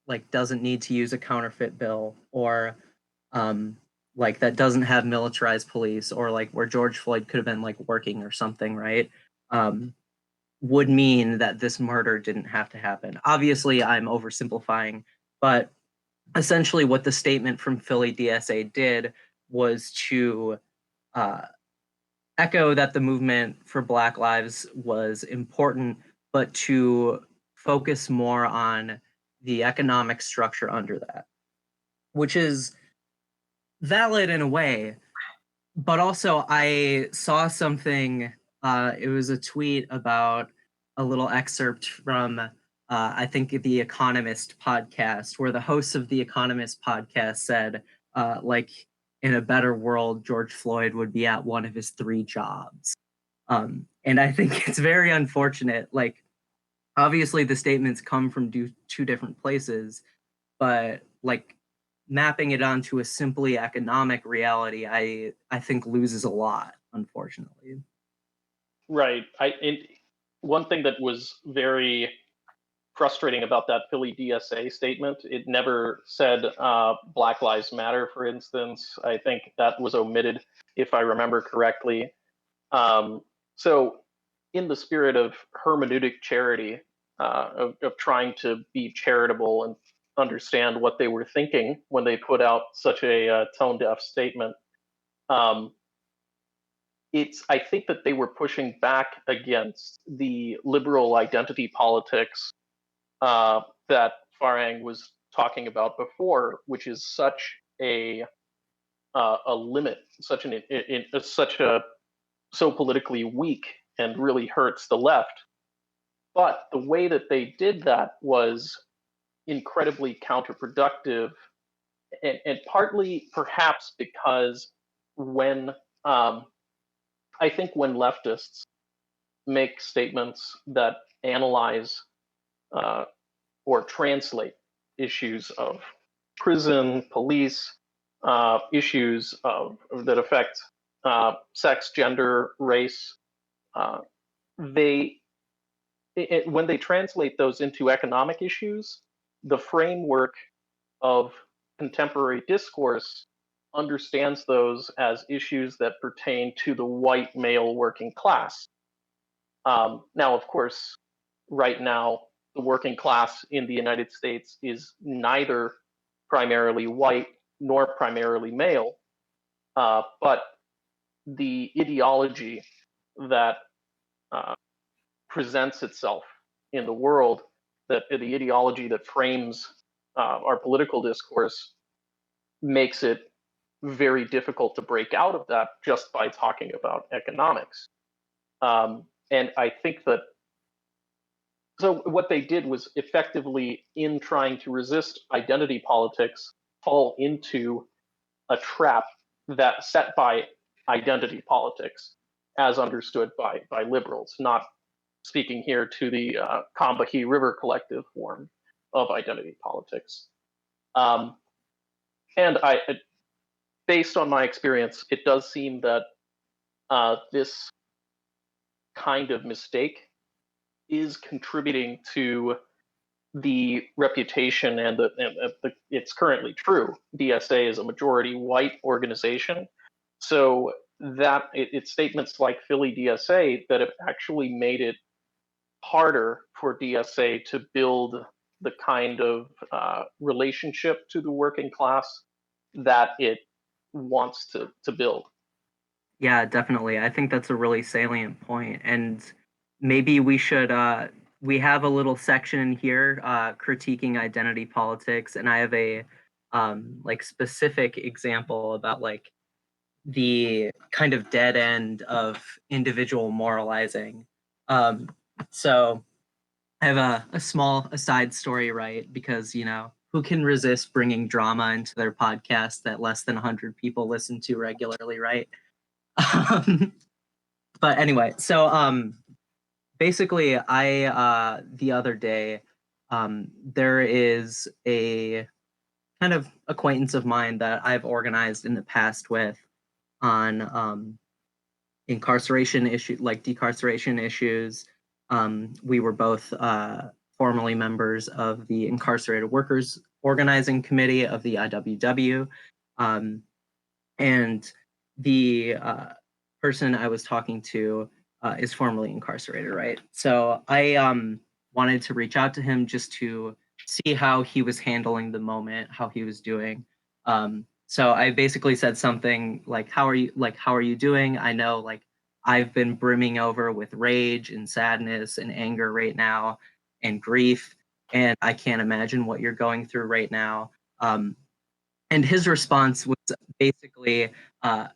like doesn't need to use a counterfeit bill, or um like that doesn't have militarized police, or like where George Floyd could have been like working or something, right? um would mean that this murder didn't have to happen. Obviously I'm oversimplifying, but essentially what the statement from Philly DSA did was to uh echo that the movement for Black lives was important, but to focus more on the economic structure under that, which is valid in a way. But also, I saw something, it was a tweet about a little excerpt from, I think, the Economist podcast, where the host of the Economist podcast said, like, in a better world, George Floyd would be at one of his 3 jobs. And I think it's very unfortunate. Like, obviously, the statements come from two different places, but like mapping it onto a simply economic reality, I think loses a lot, unfortunately. Right. One thing that was very frustrating about that Philly DSA statement, it never said Black Lives Matter, for instance. I think that was omitted, if I remember correctly. So, in the spirit of hermeneutic charity, of trying to be charitable and understand what they were thinking when they put out such a tone deaf statement, um, I think that they were pushing back against the liberal identity politics that Farhang was talking about before, which is such a limit, such such a so politically weak and really hurts the left. But the way that they did that was incredibly counterproductive, and partly perhaps because when I think when leftists make statements that analyze uh, or translate issues of prison, police, issues that affect sex, gender, race, uh, they when they translate those into economic issues, the framework of contemporary discourse understands those as issues that pertain to the white male working class. Now, of course, right now, the working class in the United States is neither primarily white nor primarily male, but the ideology that uh, presents itself in the world, that the ideology that frames our political discourse, makes it very difficult to break out of that just by talking about economics. And I think that so what they did was effectively, in trying to resist identity politics, fall into a trap that set by identity politics as understood by liberals, not speaking here to the Combahee River Collective form of identity politics. Um, and based on my experience, it does seem that this kind of mistake is contributing to the reputation and it's currently true. DSA is a majority white organization. So that it's statements like Philly DSA that have actually made it harder for DSA to build the kind of relationship to the working class that it wants to build. Yeah, definitely. I think that's a really salient point. And maybe we should we have a little section in here critiquing identity politics, and I have a like specific example about like the kind of dead end of individual moralizing. Um, so I have a small aside story, right? Because, you know, who can resist bringing drama into their podcast that less than 100 people listen to regularly, right? Um, but anyway, so basically, I the other day, there is a kind of acquaintance of mine that I've organized in the past with on incarceration issue, like decarceration issues. We were both formerly members of the Incarcerated Workers Organizing Committee of the IWW, and the person I was talking to is formerly incarcerated, right? So I wanted to reach out to him just to see how he was handling the moment, how he was doing. So I basically said something like, "How are you? Like, how are you doing? I know, like, I've been brimming over with rage and sadness and anger right now, and grief, and I can't imagine what you're going through right now." And his response was basically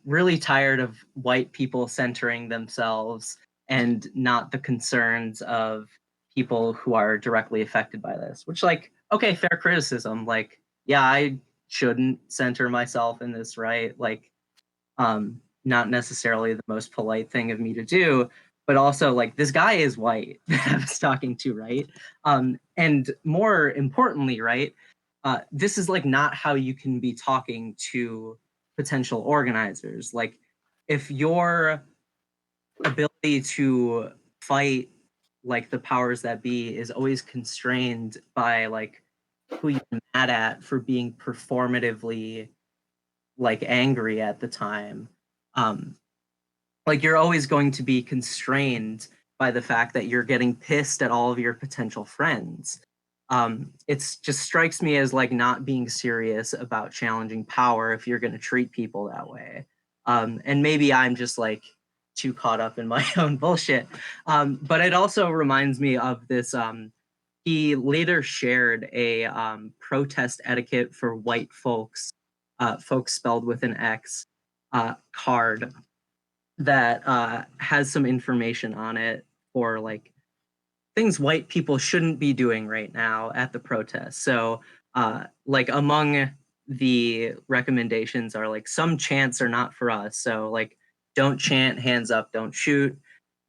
really tired of white people centering themselves and not the concerns of people who are directly affected by this, which, like, okay, fair criticism. Like, yeah, I shouldn't center myself in this, right? Like, not necessarily the most polite thing of me to do, but also, like, this guy is white that I was talking to, right? And more importantly, right, this is like not how you can be talking to potential organizers. Like, if your ability to fight like the powers that be is always constrained by like who you're mad at for being performatively like angry at the time, um like you're always going to be constrained by the fact that you're getting pissed at all of your potential friends. It's just strikes me as like not being serious about challenging power if you're going to treat people that way. And maybe I'm just like too caught up in my own bullshit. But it also reminds me of this. He later shared a protest etiquette for white folks, folks spelled with an X, card that has some information on it for like things white people shouldn't be doing right now at the protest. So, like among the recommendations are like some chants are not for us. So, like, don't chant hands up, don't shoot,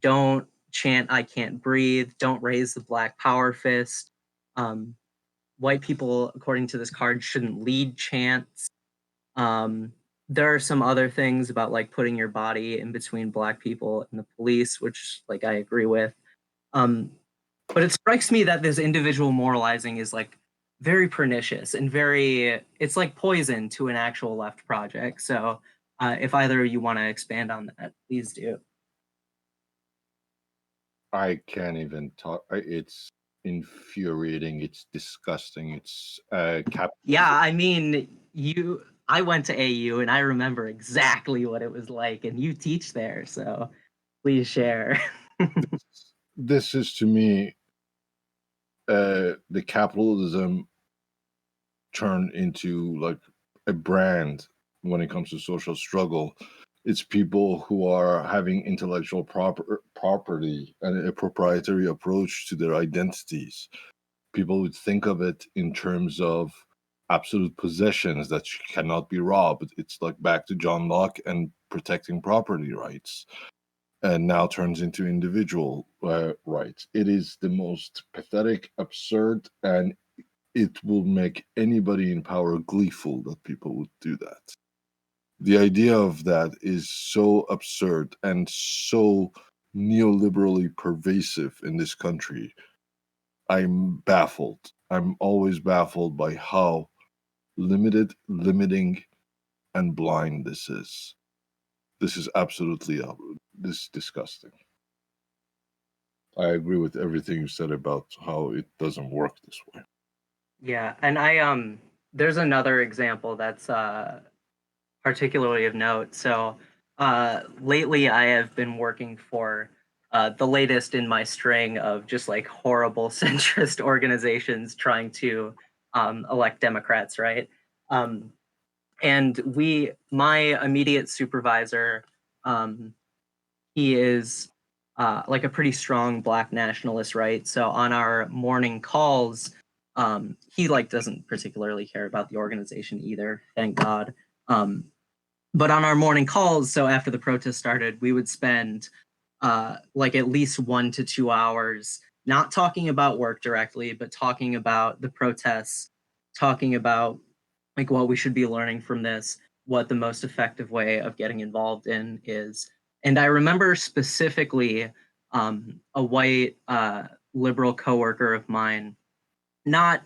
don't chant I can't breathe, don't raise the black power fist. Um, White people, according to this card, shouldn't lead chants. um, there are some other things about like putting your body in between black people and the police, which like I agree with. Um, but it strikes me that this individual moralizing is like very pernicious and very it's like poison to an actual left project. So if either of you want to expand on that, please do. I can't even talk. It's infuriating. It's disgusting. It's Yeah, capitalism. I mean, I went to AU and I remember exactly what it was like, and you teach there, so please share. This is to me the capitalism turned into like a brand when it comes to social struggle. It's people who are having intellectual property and a proprietary approach to their identities. People would think of it in terms of absolute possessions that cannot be robbed. It's like back to John Locke and protecting property rights, and now turns into individual rights. It is the most pathetic, absurd, and it will make anybody in power gleeful that people would do that. The idea of that is so absurd and so neoliberally pervasive in this country. I'm baffled. I'm always baffled by how limiting, and blind this is. This is absolutely this is disgusting. I agree with everything you said about how it doesn't work this way. Yeah, and I there's another example that's particularly of note. So lately I have been working for the latest in my string of just like horrible centrist organizations trying to elect Democrats, right? Um, and my immediate supervisor, um, he is like a pretty strong Black nationalist, right? So on our morning calls, he like doesn't particularly care about the organization either, thank God. Um, but on our morning calls, so after the protest started, we would spend like at least 1 to 2 hours not talking about work directly, but talking about the protests, talking about like what we should be learning from this, what the most effective way of getting involved in is. And I remember specifically a white liberal coworker of mine, not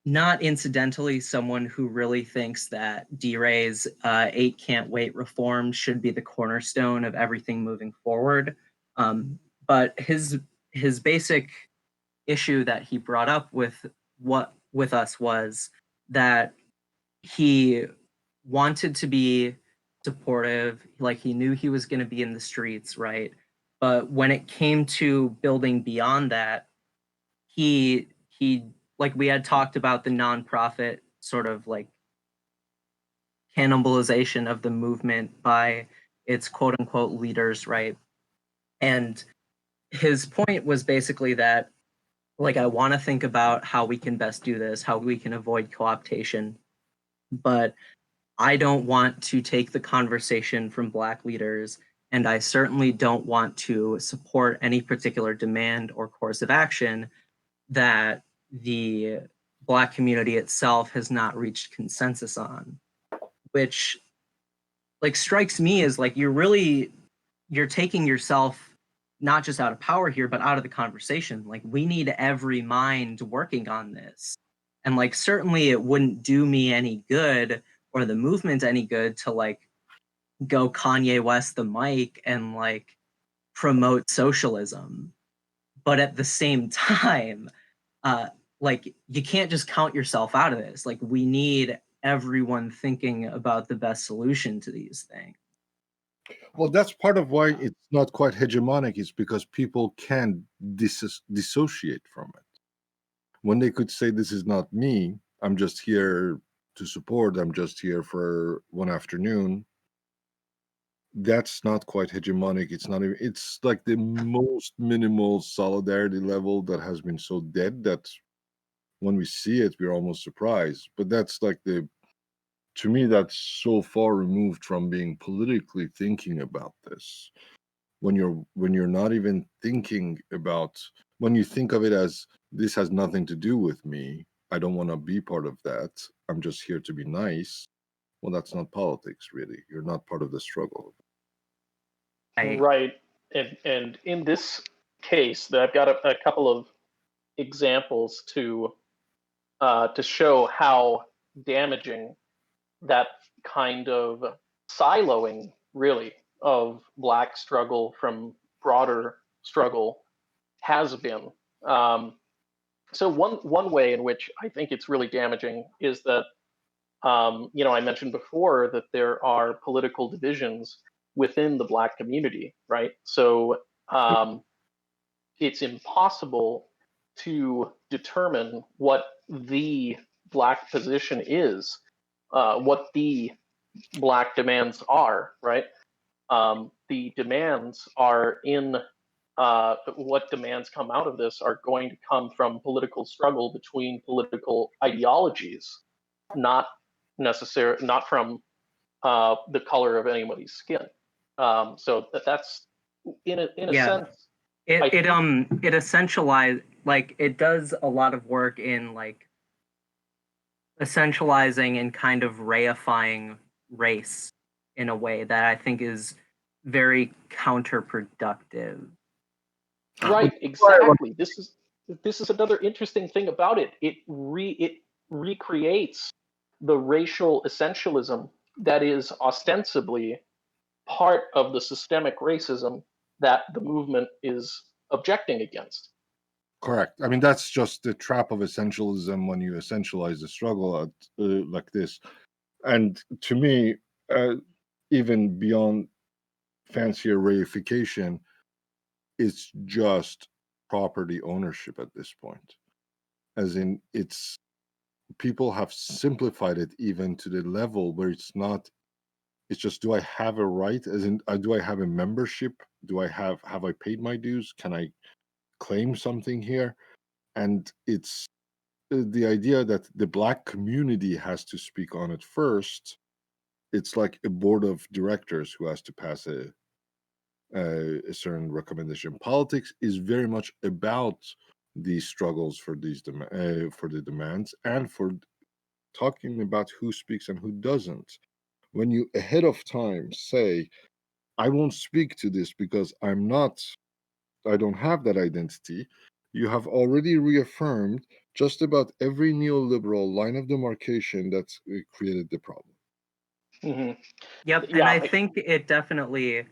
not incidentally someone who really thinks that DRA's 8 can't wait reform should be the cornerstone of everything moving forward. Um, but his basic issue that he brought up with us was that he wanted to be supportive, like he knew he was going to be in the streets, right? But when it came to building beyond that, he like we had talked about the nonprofit sort of like cannibalization of the movement by its quote unquote leaders, right? And his point was basically that like I want to think about how we can best do this, how we can avoid co-optation, but I don't want to take the conversation from Black leaders, and I certainly don't want to support any particular demand or course of action that the Black community itself has not reached consensus on, which like strikes me as like you're taking yourself not just out of power here, but out of the conversation. Like we need every mind working on this. And like certainly it wouldn't do me any good or the movement any good to like go Kanye West the mic and like promote socialism. But at the same time, uh, like you can't just count yourself out of this. Like we need everyone thinking about the best solution to these things. Well, that's part of why it's not quite hegemonic, is because people can dissociate from it. When they could say, this is not me, I'm just here to support, I'm just here for one afternoon, that's not quite hegemonic. It's not even, it's like the most minimal solidarity level that has been so dead that when we see it, we're almost surprised. But that's like to me, that's so far removed from being politically thinking about this. When you're not even thinking about, when you think of it as this has nothing to do with me, I don't want to be part of that, I'm just here to be nice. Well, that's not politics, really. You're not part of the struggle. Right. And in this case, I've got a couple of examples to show how damaging that kind of siloing, really, of Black struggle from broader struggle has been. So one way in which I think it's really damaging is that I mentioned before that there are political divisions within the Black community, right? So it's impossible to determine what the Black position is, what the Black demands are, right? The demands are in what demands come out of this are going to come from political struggle between political ideologies, not not from the color of anybody's skin. So that's in a Yeah, sense. it essentialize like it does a lot of work in like essentializing and kind of reifying race in a way that I think is very counterproductive. Right, exactly. This is another interesting thing about it. It recreates the racial essentialism that is ostensibly part of the systemic racism that the movement is objecting against. Correct. I mean, that's just the trap of essentialism when you essentialize the struggle like this. And to me, even beyond fancier reification, it's just property ownership at this point. As in, it's people have simplified it even to the level where it's just, do I have a right? As in, do I have a membership? Have I paid my dues? Can I claim something here? And it's the idea that the Black community has to speak on it first. It's like a board of directors who has to pass a certain recommendation. Politics is very much about these struggles for for the demands, and for talking about who speaks and who doesn't. When you ahead of time say, I won't speak to this because I don't have that identity, you have already reaffirmed just about every neoliberal line of demarcation that's created the problem. Hmm. Yep, and I think it definitely,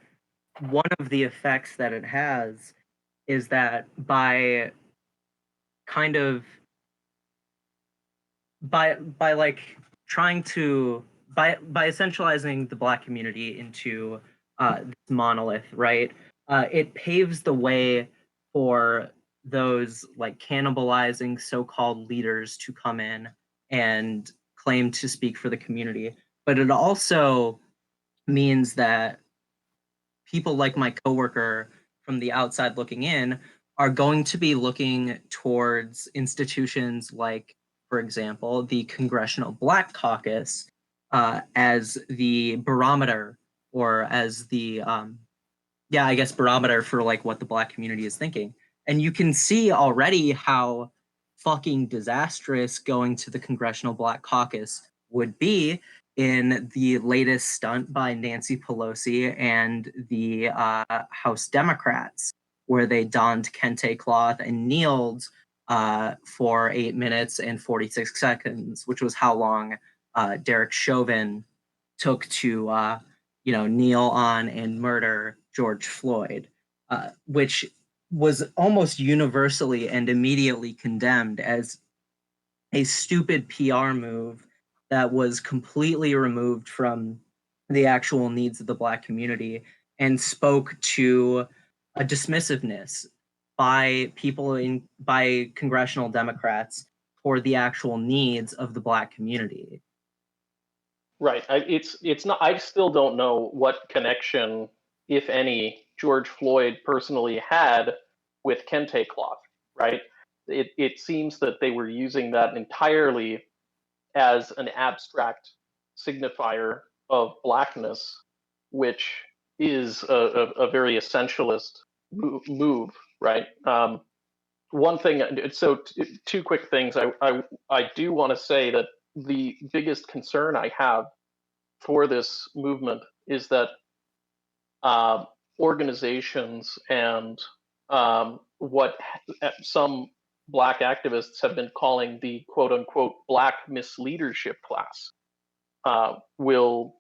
one of the effects that it has is that by kind of by like trying to by essentializing the Black community into this monolith, right? It paves the way for those like cannibalizing so-called leaders to come in and claim to speak for the community. But it also means that people like my coworker from the outside looking in are going to be looking towards institutions like, for example, the Congressional Black Caucus as the barometer, or as the I guess barometer for like what the Black community is thinking. And you can see already how fucking disastrous going to the Congressional Black Caucus would be in the latest stunt by Nancy Pelosi and the House Democrats, where they donned kente cloth and kneeled for 8 minutes and 46 seconds, which was how long Derek Chauvin took to kneel on and murder George Floyd, which was almost universally and immediately condemned as a stupid PR move that was completely removed from the actual needs of the Black community and spoke to a dismissiveness by congressional Democrats for the actual needs of the Black community. Right. It's not. I still don't know what connection, if any, George Floyd personally had with kente cloth. Right. It seems that they were using that entirely as an abstract signifier of blackness, which is a very essentialist move. Right. One thing. So two quick things. I do want to say that the biggest concern I have for this movement is that uh, organizations and what some Black activists have been calling the quote unquote Black misleadership class will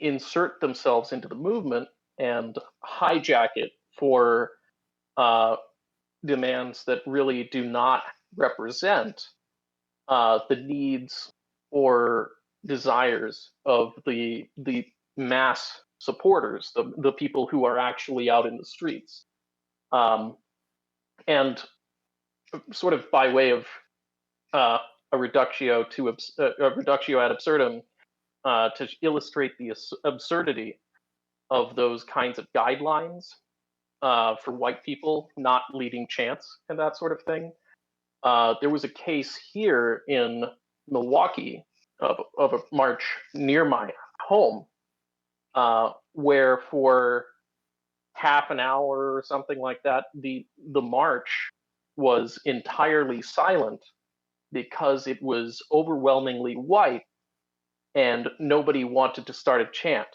insert themselves into the movement and hijack it for demands that really do not represent the needs or desires of the mass supporters, the people who are actually out in the streets. And sort of by way of a reductio ad absurdum, to illustrate the absurdity of those kinds of guidelines for white people not leading chance and that sort of thing. There was a case here in Milwaukee of a march near my home where for half an hour or something like that, the march was entirely silent because it was overwhelmingly white and nobody wanted to start a chant.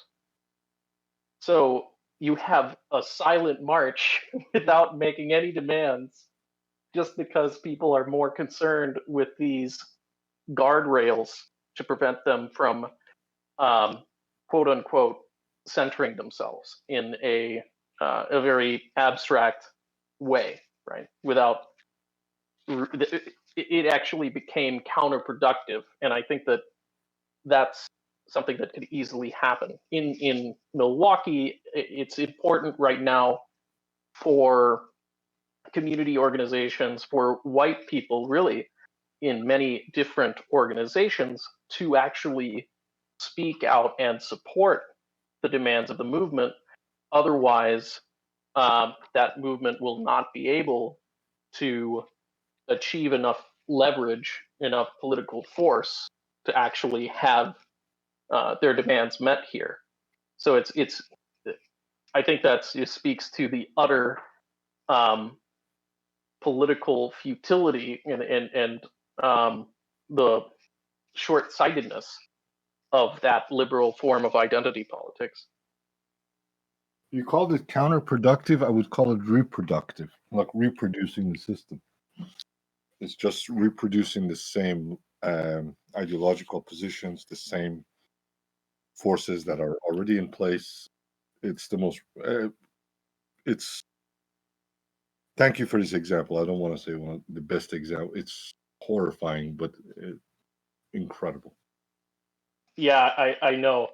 So you have a silent march without making any demands just because people are more concerned with these guardrails to prevent them from quote unquote centering themselves in a very abstract way, right? Without it actually became counterproductive, and I think that that's something that could easily happen. In Milwaukee, it's important right now for community organizations, for white people, really, in many different organizations, to actually speak out and support the demands of the movement. Otherwise, that movement will not be able to achieve enough leverage, enough political force to actually have their demands met here. So it's I think it speaks to the utter um, political futility and the short-sightedness of that liberal form of identity politics. You called it counterproductive. I would call it reproductive, like reproducing the system. It's just reproducing the same ideological positions, the same forces that are already in place. It's the most. It's. Thank you for this example. I don't want to say one of the best example. It's horrifying, but incredible. Yeah, I know.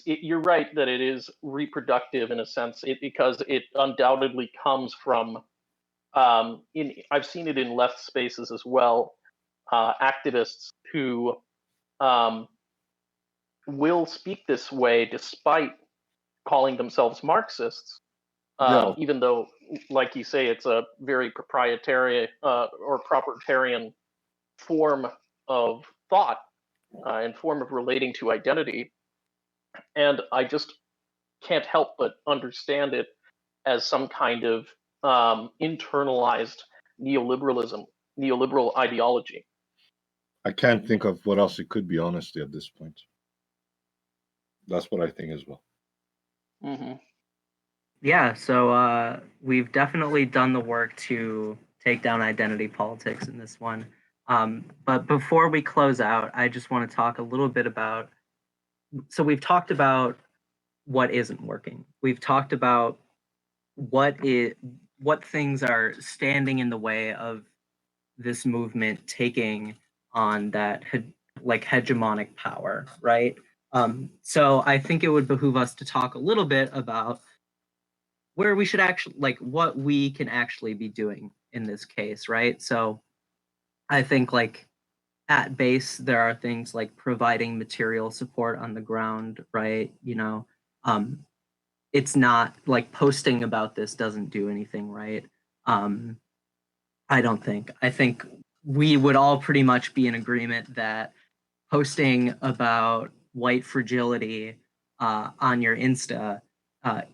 You're right that it is reproductive in a sense, because it undoubtedly comes from. I've seen it in left spaces as well. Activists who will speak this way despite calling themselves Marxists, Yeah. even though, like you say, it's a very proprietary or proprietarian form of thought and form of relating to identity. And I just can't help but understand it as some kind of internalized neoliberal ideology. I can't think of what else it could be, honestly, at this point. That's what I think as well. Mm-hmm. Yeah, so we've definitely done the work to take down identity politics in this one. But before we close out, I just want to talk a little bit about. So we've talked about what isn't working. We've talked about what things are standing in the way of this movement taking on that hegemonic power, right? So I think it would behoove us to talk a little bit about where we should actually, what we can actually be doing in this case, right? So I think at base there are things like providing material support on the ground, right? It's not like posting about this doesn't do anything, right? I don't think. I think we would all pretty much be in agreement that posting about white fragility on your Insta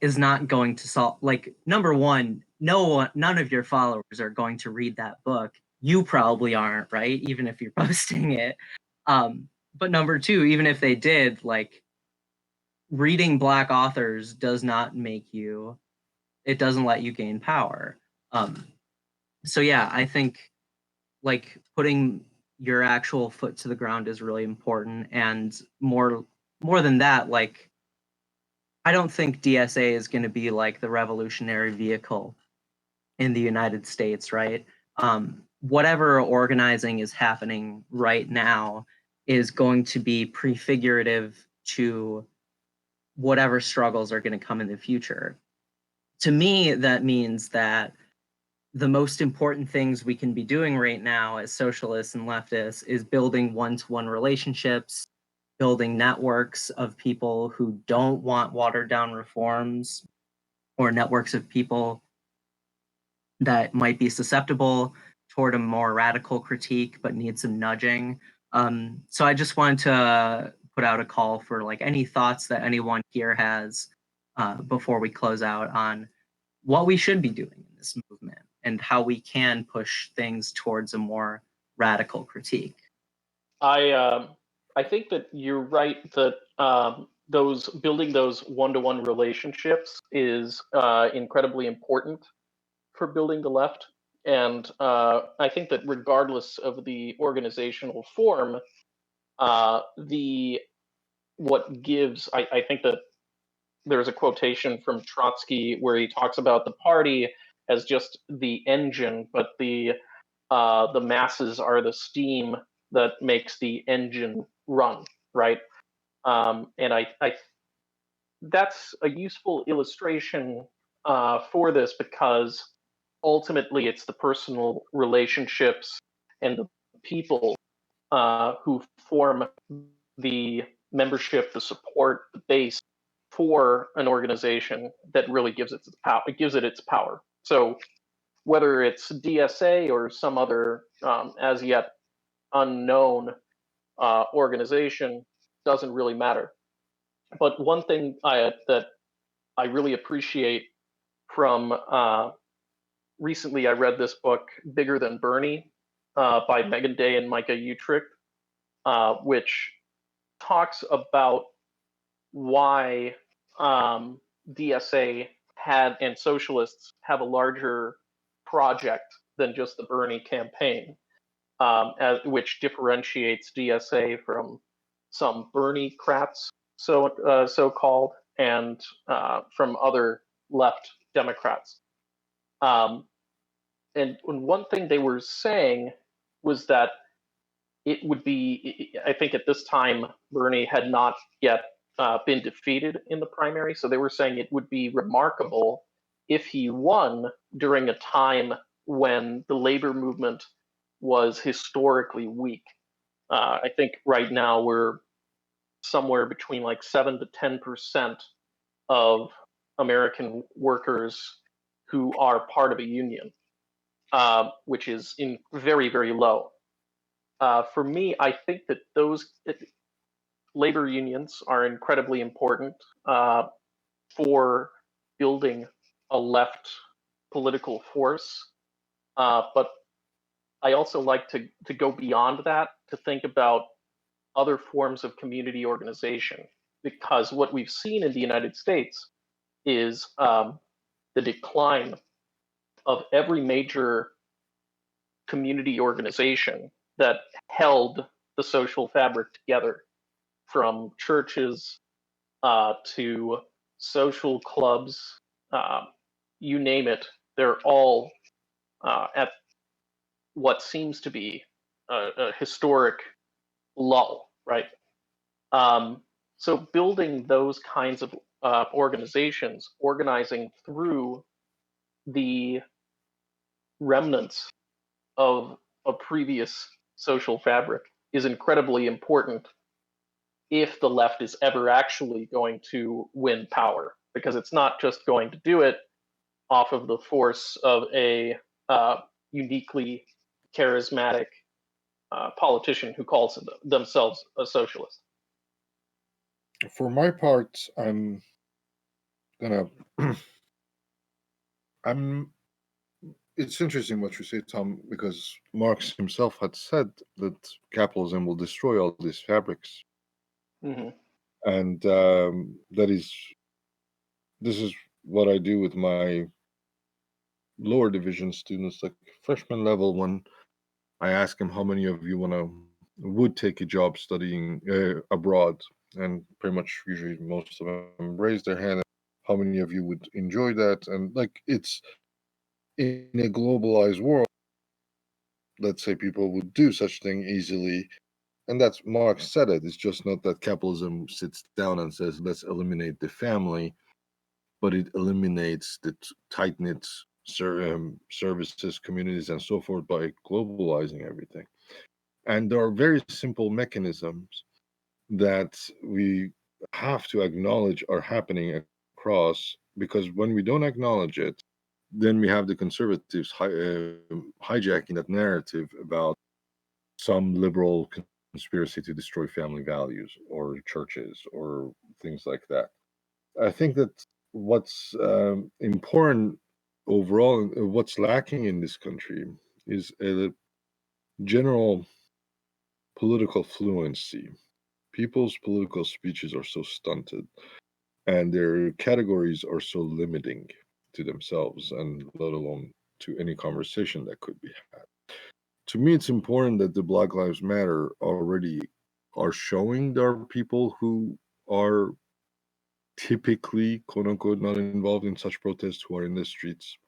is not going to solve. Number one, none of your followers are going to read that book. You probably aren't, right? Even if you're posting it. But number two, even if they did, reading Black authors does not make you. It doesn't let you gain power. So yeah, I think putting your actual foot to the ground is really important, and more than that, I don't think DSA is going to be the revolutionary vehicle in the United States, right? Whatever organizing is happening right now is going to be prefigurative to whatever struggles are going to come in the future. To me, that means that the most important things we can be doing right now as socialists and leftists is building one-to-one relationships, building networks of people who don't want watered down reforms, or networks of people that might be susceptible toward a more radical critique but need some nudging. So I just wanted to put out a call for any thoughts that anyone here has before we close out on what we should be doing in this movement and how we can push things towards a more radical critique. I think that you're right that building those one-to-one relationships is incredibly important for building the left, and I think that regardless of the organizational form, what gives I think that there's a quotation from Trotsky where he talks about the party as just the engine, but the masses are the steam that makes the engine run, right? And that's a useful illustration for this, because ultimately it's the personal relationships and the people who form the membership, the support, the base for an organization that really gives it its power. It gives it its power. So whether it's DSA or some other as yet unknown organization doesn't really matter. But one thing that I really appreciate from recently, I read this book, Bigger Than Bernie, by Megan Day and Micah Utrick, which talks about why DSA had and socialists have a larger project than just the Bernie campaign, which differentiates DSA from some Bernie crats, so-called, and from other left Democrats. And one thing they were saying was that it would be, I think at this time, Bernie had not yet been defeated in the primary. So they were saying it would be remarkable if he won during a time when the labor movement was historically weak. I think right now we're somewhere between like 7 to 10% of American workers who are part of a union, which is very, very low. For me, I think that those labor unions are incredibly important for building a left political force. But I also like to go beyond that, to think about other forms of community organization, because what we've seen in the United States is the decline of every major community organization that held the social fabric together, from churches to social clubs, you name it. They're all at what seems to be a historic lull, right? So building those kinds of organizations, organizing through the remnants of a previous social fabric, is incredibly important if the left is ever actually going to win power, because it's not just going to do it off of the force of a uniquely charismatic politician who calls themselves a socialist. For my part, I'm gonna. It's interesting what you say, Tom, because Marx himself had said that capitalism will destroy all these fabrics, Mm-hmm. and this is what I do with my lower division students, like freshman level, when I ask them how many of you would take a job studying abroad, and pretty much usually most of them raise their hand. How many of you would enjoy that? And like, it's in a globalized world, let's say people would do such thing easily, and that's Marx said it. It's just not that capitalism sits down and says let's eliminate the family, but it eliminates the tight-knit services, communities, and so forth by globalizing everything. And there are very simple mechanisms that we have to acknowledge are happening across, because when we don't acknowledge it, then we have the conservatives hijacking that narrative about some liberal conspiracy to destroy family values or churches or things like that. I think that what's important overall, what's lacking in this country, is a general political fluency. People's political speeches are so stunted, and their categories are so limiting to themselves, and let alone to any conversation that could be had. To me, it's important that the Black Lives Matter already are showing there are people who are typically, quote unquote, not involved in such protests who are in the streets.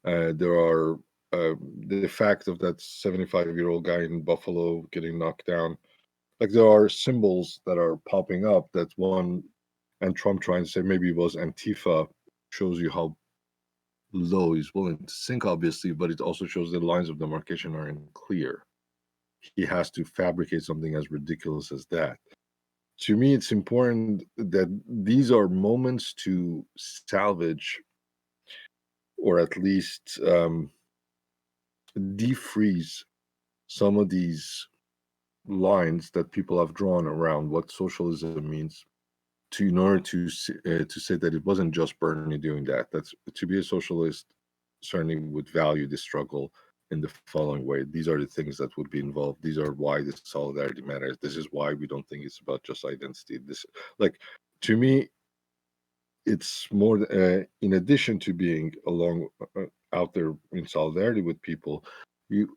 There are the fact of that 75-year-old guy in Buffalo getting knocked down Like there are symbols that are popping up that one, and Trump trying to say maybe it was Antifa, shows you how low he's willing to sink, obviously, but it also shows the lines of demarcation are unclear. He has to fabricate something as ridiculous as that. To me, it's important that these are moments to salvage or at least defreeze some of these lines that people have drawn around what socialism means, to in order to say that it wasn't just Bernie doing that. That's to be a socialist certainly would value the struggle in the following way. These are the things that would be involved. These are why this solidarity matters. This is why we don't think it's about just identity. This, like, to me, it's more in addition to being along out there in solidarity with people, you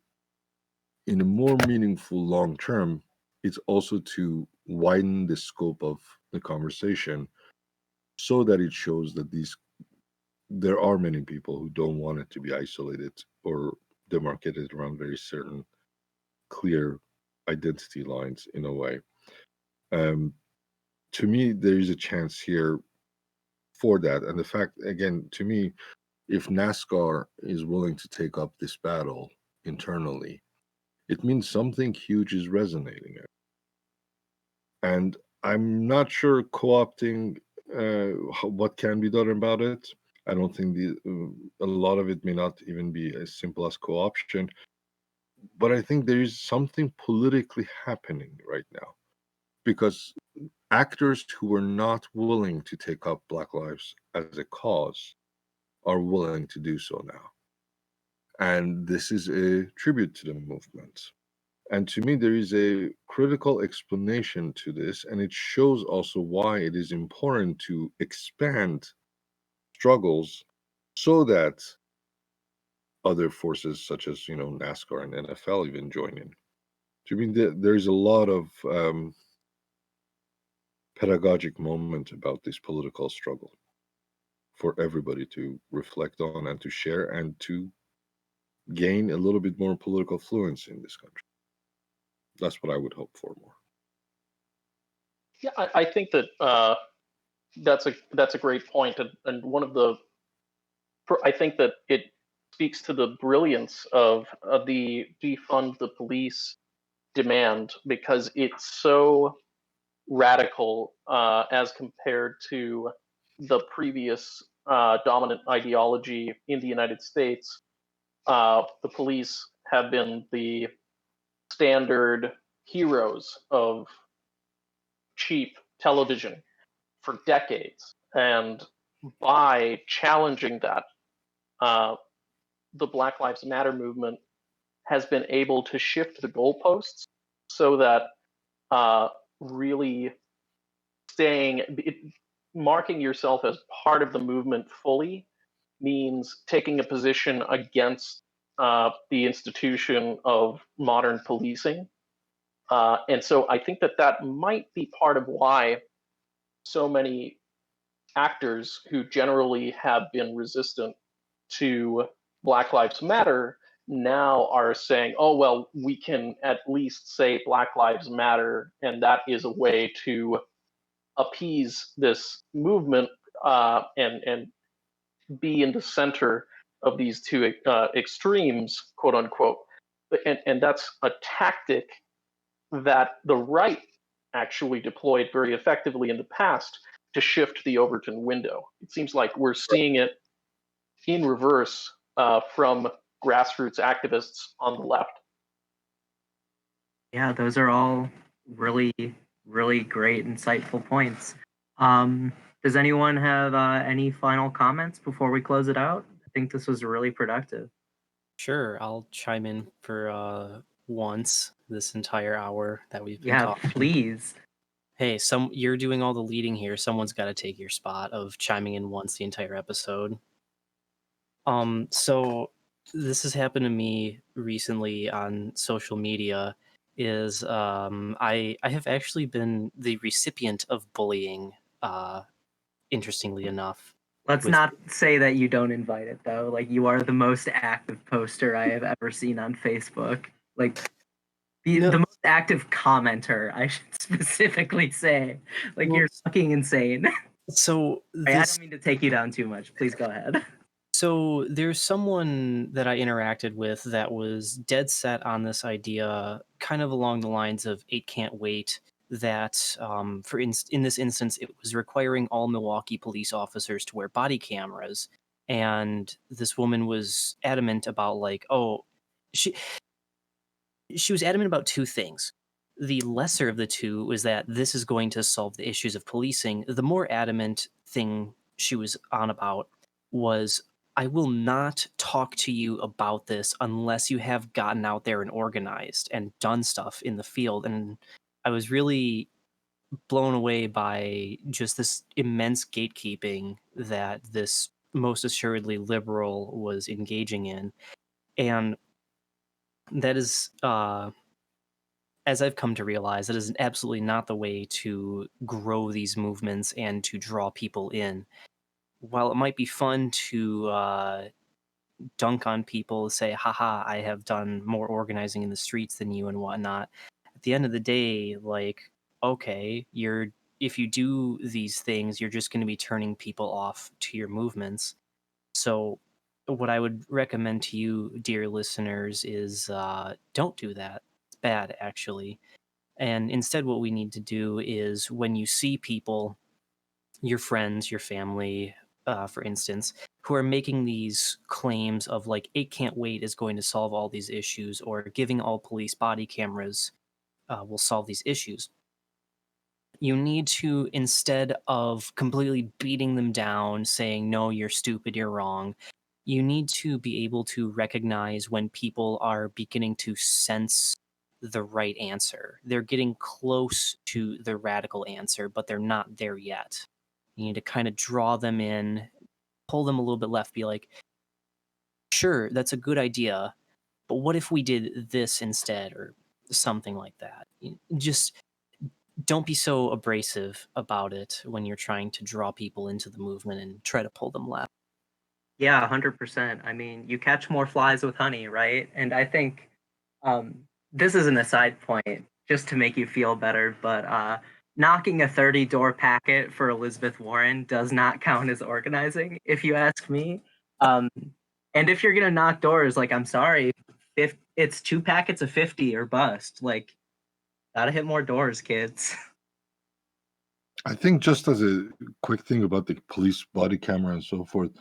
in a more meaningful long term, it's also to widen the scope of the conversation so that it shows that there are many people who don't want it to be isolated or demarcated around very certain clear identity lines in a way. To me, there is a chance here for that. And the fact, again, to me, if NASCAR is willing to take up this battle internally, it means something huge is resonating. And I'm not sure co-opting what can be done about it. I don't think a lot of it may not even be as simple as co-option, but I think there is something politically happening right now because actors who were not willing to take up Black lives as a cause are willing to do so now. And this is a tribute to the movement. And to me, there is a critical explanation to this, and it shows also why it is important to expand struggles so that other forces such as NASCAR and NFL even join in. To me, there's a lot of pedagogic moment about this political struggle for everybody to reflect on and to share and to gain a little bit more political fluency in this country. That's what I would hope for more. Yeah, I think that that's a great point, and one of the I think that it speaks to the brilliance of the defund the police demand because it's so radical as compared to the previous dominant ideology in the United States. The police have been the standard heroes of cheap television for decades. And by challenging that, the Black Lives Matter movement has been able to shift the goalposts so that really marking yourself as part of the movement fully means taking a position against the institution of modern policing. And so I think that might be part of why so many actors who generally have been resistant to Black Lives Matter now are saying, oh, well, we can at least say Black Lives Matter, and that is a way to appease this movement and be in the center of these two extremes, quote unquote. And that's a tactic that the right actually deployed very effectively in the past to shift the Overton window. It seems like we're seeing it in reverse from grassroots activists on the left. Yeah, those are all really, really great, insightful points. Does anyone have any final comments before we close it out? I think this was really productive. Sure, I'll chime in for once this entire hour that we've been talking. Please. Hey, you're doing all the leading here. Someone's got to take your spot of chiming in once the entire episode. So this has happened to me recently on social media. Is I have actually been the recipient of bullying. Interestingly enough. Let's not say that you don't invite it though. Like, you are the most active poster I have ever seen on Facebook. Like, The most active commenter, I should specifically say. Like, Well, you're fucking insane. So I this don't mean to take you down too much. Please go ahead. So there's someone that I interacted with that was dead set on this idea, kind of along the lines of "Eight can't wait." That, in this instance, it was requiring all Milwaukee police officers to wear body cameras, and this woman was adamant about like, oh, she she was adamant about two things. The lesser of the two was that this is going to solve the issues of policing. The more adamant thing she was on about was, I will not talk to you about this unless you have gotten out there and organized and done stuff in the field. And I was really blown away by just this immense gatekeeping that this most assuredly liberal was engaging in. And that is as I've come to realize, that is absolutely not the way to grow these movements and to draw people in. While it might be fun to dunk on people, say, haha, I have done more organizing in the streets than you and whatnot, at the end of the day, like, okay, if you do these things, you're just going to be turning people off to your movements. So what I would recommend to you, dear listeners, is don't do that. It's bad, actually. And instead, what we need to do is when you see people, your friends, your family, for instance, who are making these claims of like, "Eight can't wait" is going to solve all these issues, or giving all police body cameras will solve these issues. You need to, instead of completely beating them down, saying, "No, you're stupid, you're wrong," you need to be able to recognize when people are beginning to sense the right answer. They're getting close to the radical answer, but they're not there yet. You need to kind of draw them in, pull them a little bit left, be like, sure, that's a good idea, but what if we did this instead, or something like that? Just don't be so abrasive about it when you're trying to draw people into the movement and try to pull them left. Yeah, 100%. I mean, you catch more flies with honey, right? And I think this is an aside point just to make you feel better, but knocking a 30-door packet for Elizabeth Warren does not count as organizing, if you ask me. Um, and if you're going to knock doors, like, I'm sorry, if it's 2 packets of 50 or bust, like, gotta hit more doors, kids. I think just as a quick thing about the police body camera and so forth,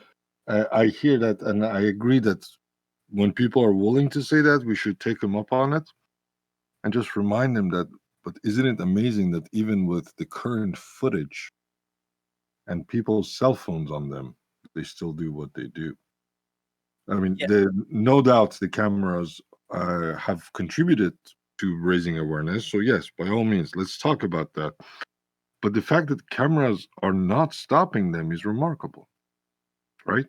I hear that and I agree that when people are willing to say that, we should take them up on it and just remind them that, but isn't it amazing that even with the current footage and people's cell phones on them, they still do what they do? I mean, Yeah. no doubt the cameras have contributed to raising awareness. So yes, by all means, let's talk about that. But the fact that cameras are not stopping them is remarkable, right?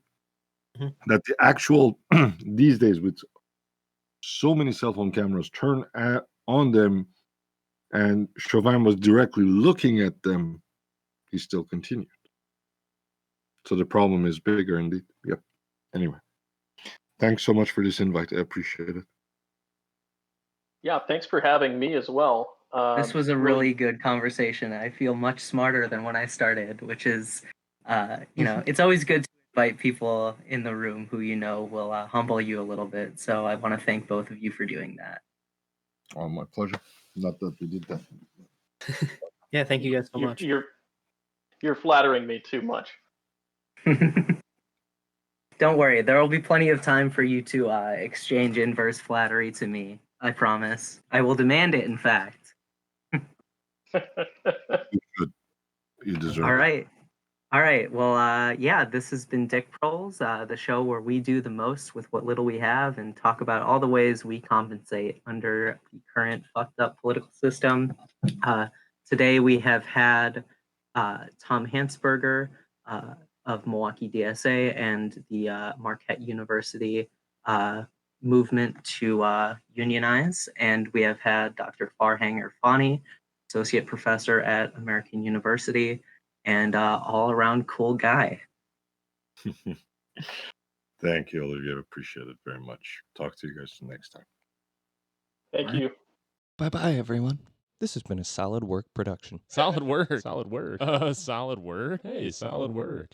Mhm. That the actual these days with so many cell phone cameras on them, and Chauvin was directly looking at them, he still continued. So the problem is bigger indeed. Yep. Anyway, thanks so much for this invite. I appreciate it. Yeah, thanks for having me as well. This was a really good conversation. I feel much smarter than when I started, which is, it's always good to invite people in the room who will humble you a little bit. So I want to thank both of you for doing that. Oh, my pleasure. Not that we did that. Yeah, thank you guys so much. You're flattering me too much. Don't worry, there will be plenty of time for you to exchange inverse flattery to me. I promise. I will demand it, in fact. Good. You deserve All it. right. All right. Well, yeah, this has been Dick Proles, the show where we do the most with what little we have and talk about all the ways we compensate under the current fucked up political system. Today we have had Tom Hansberger of Milwaukee DSA and the Marquette University movement to unionize. And we have had Dr. Farhang Erfani, associate professor at American University, and all around cool guy. Thank you, Olivia. Appreciate it very much. Talk to you guys next time. Thank you. Bye-bye, everyone. This has been a Solid Work production. Solid work. Solid work. Solid work. Hey, solid work.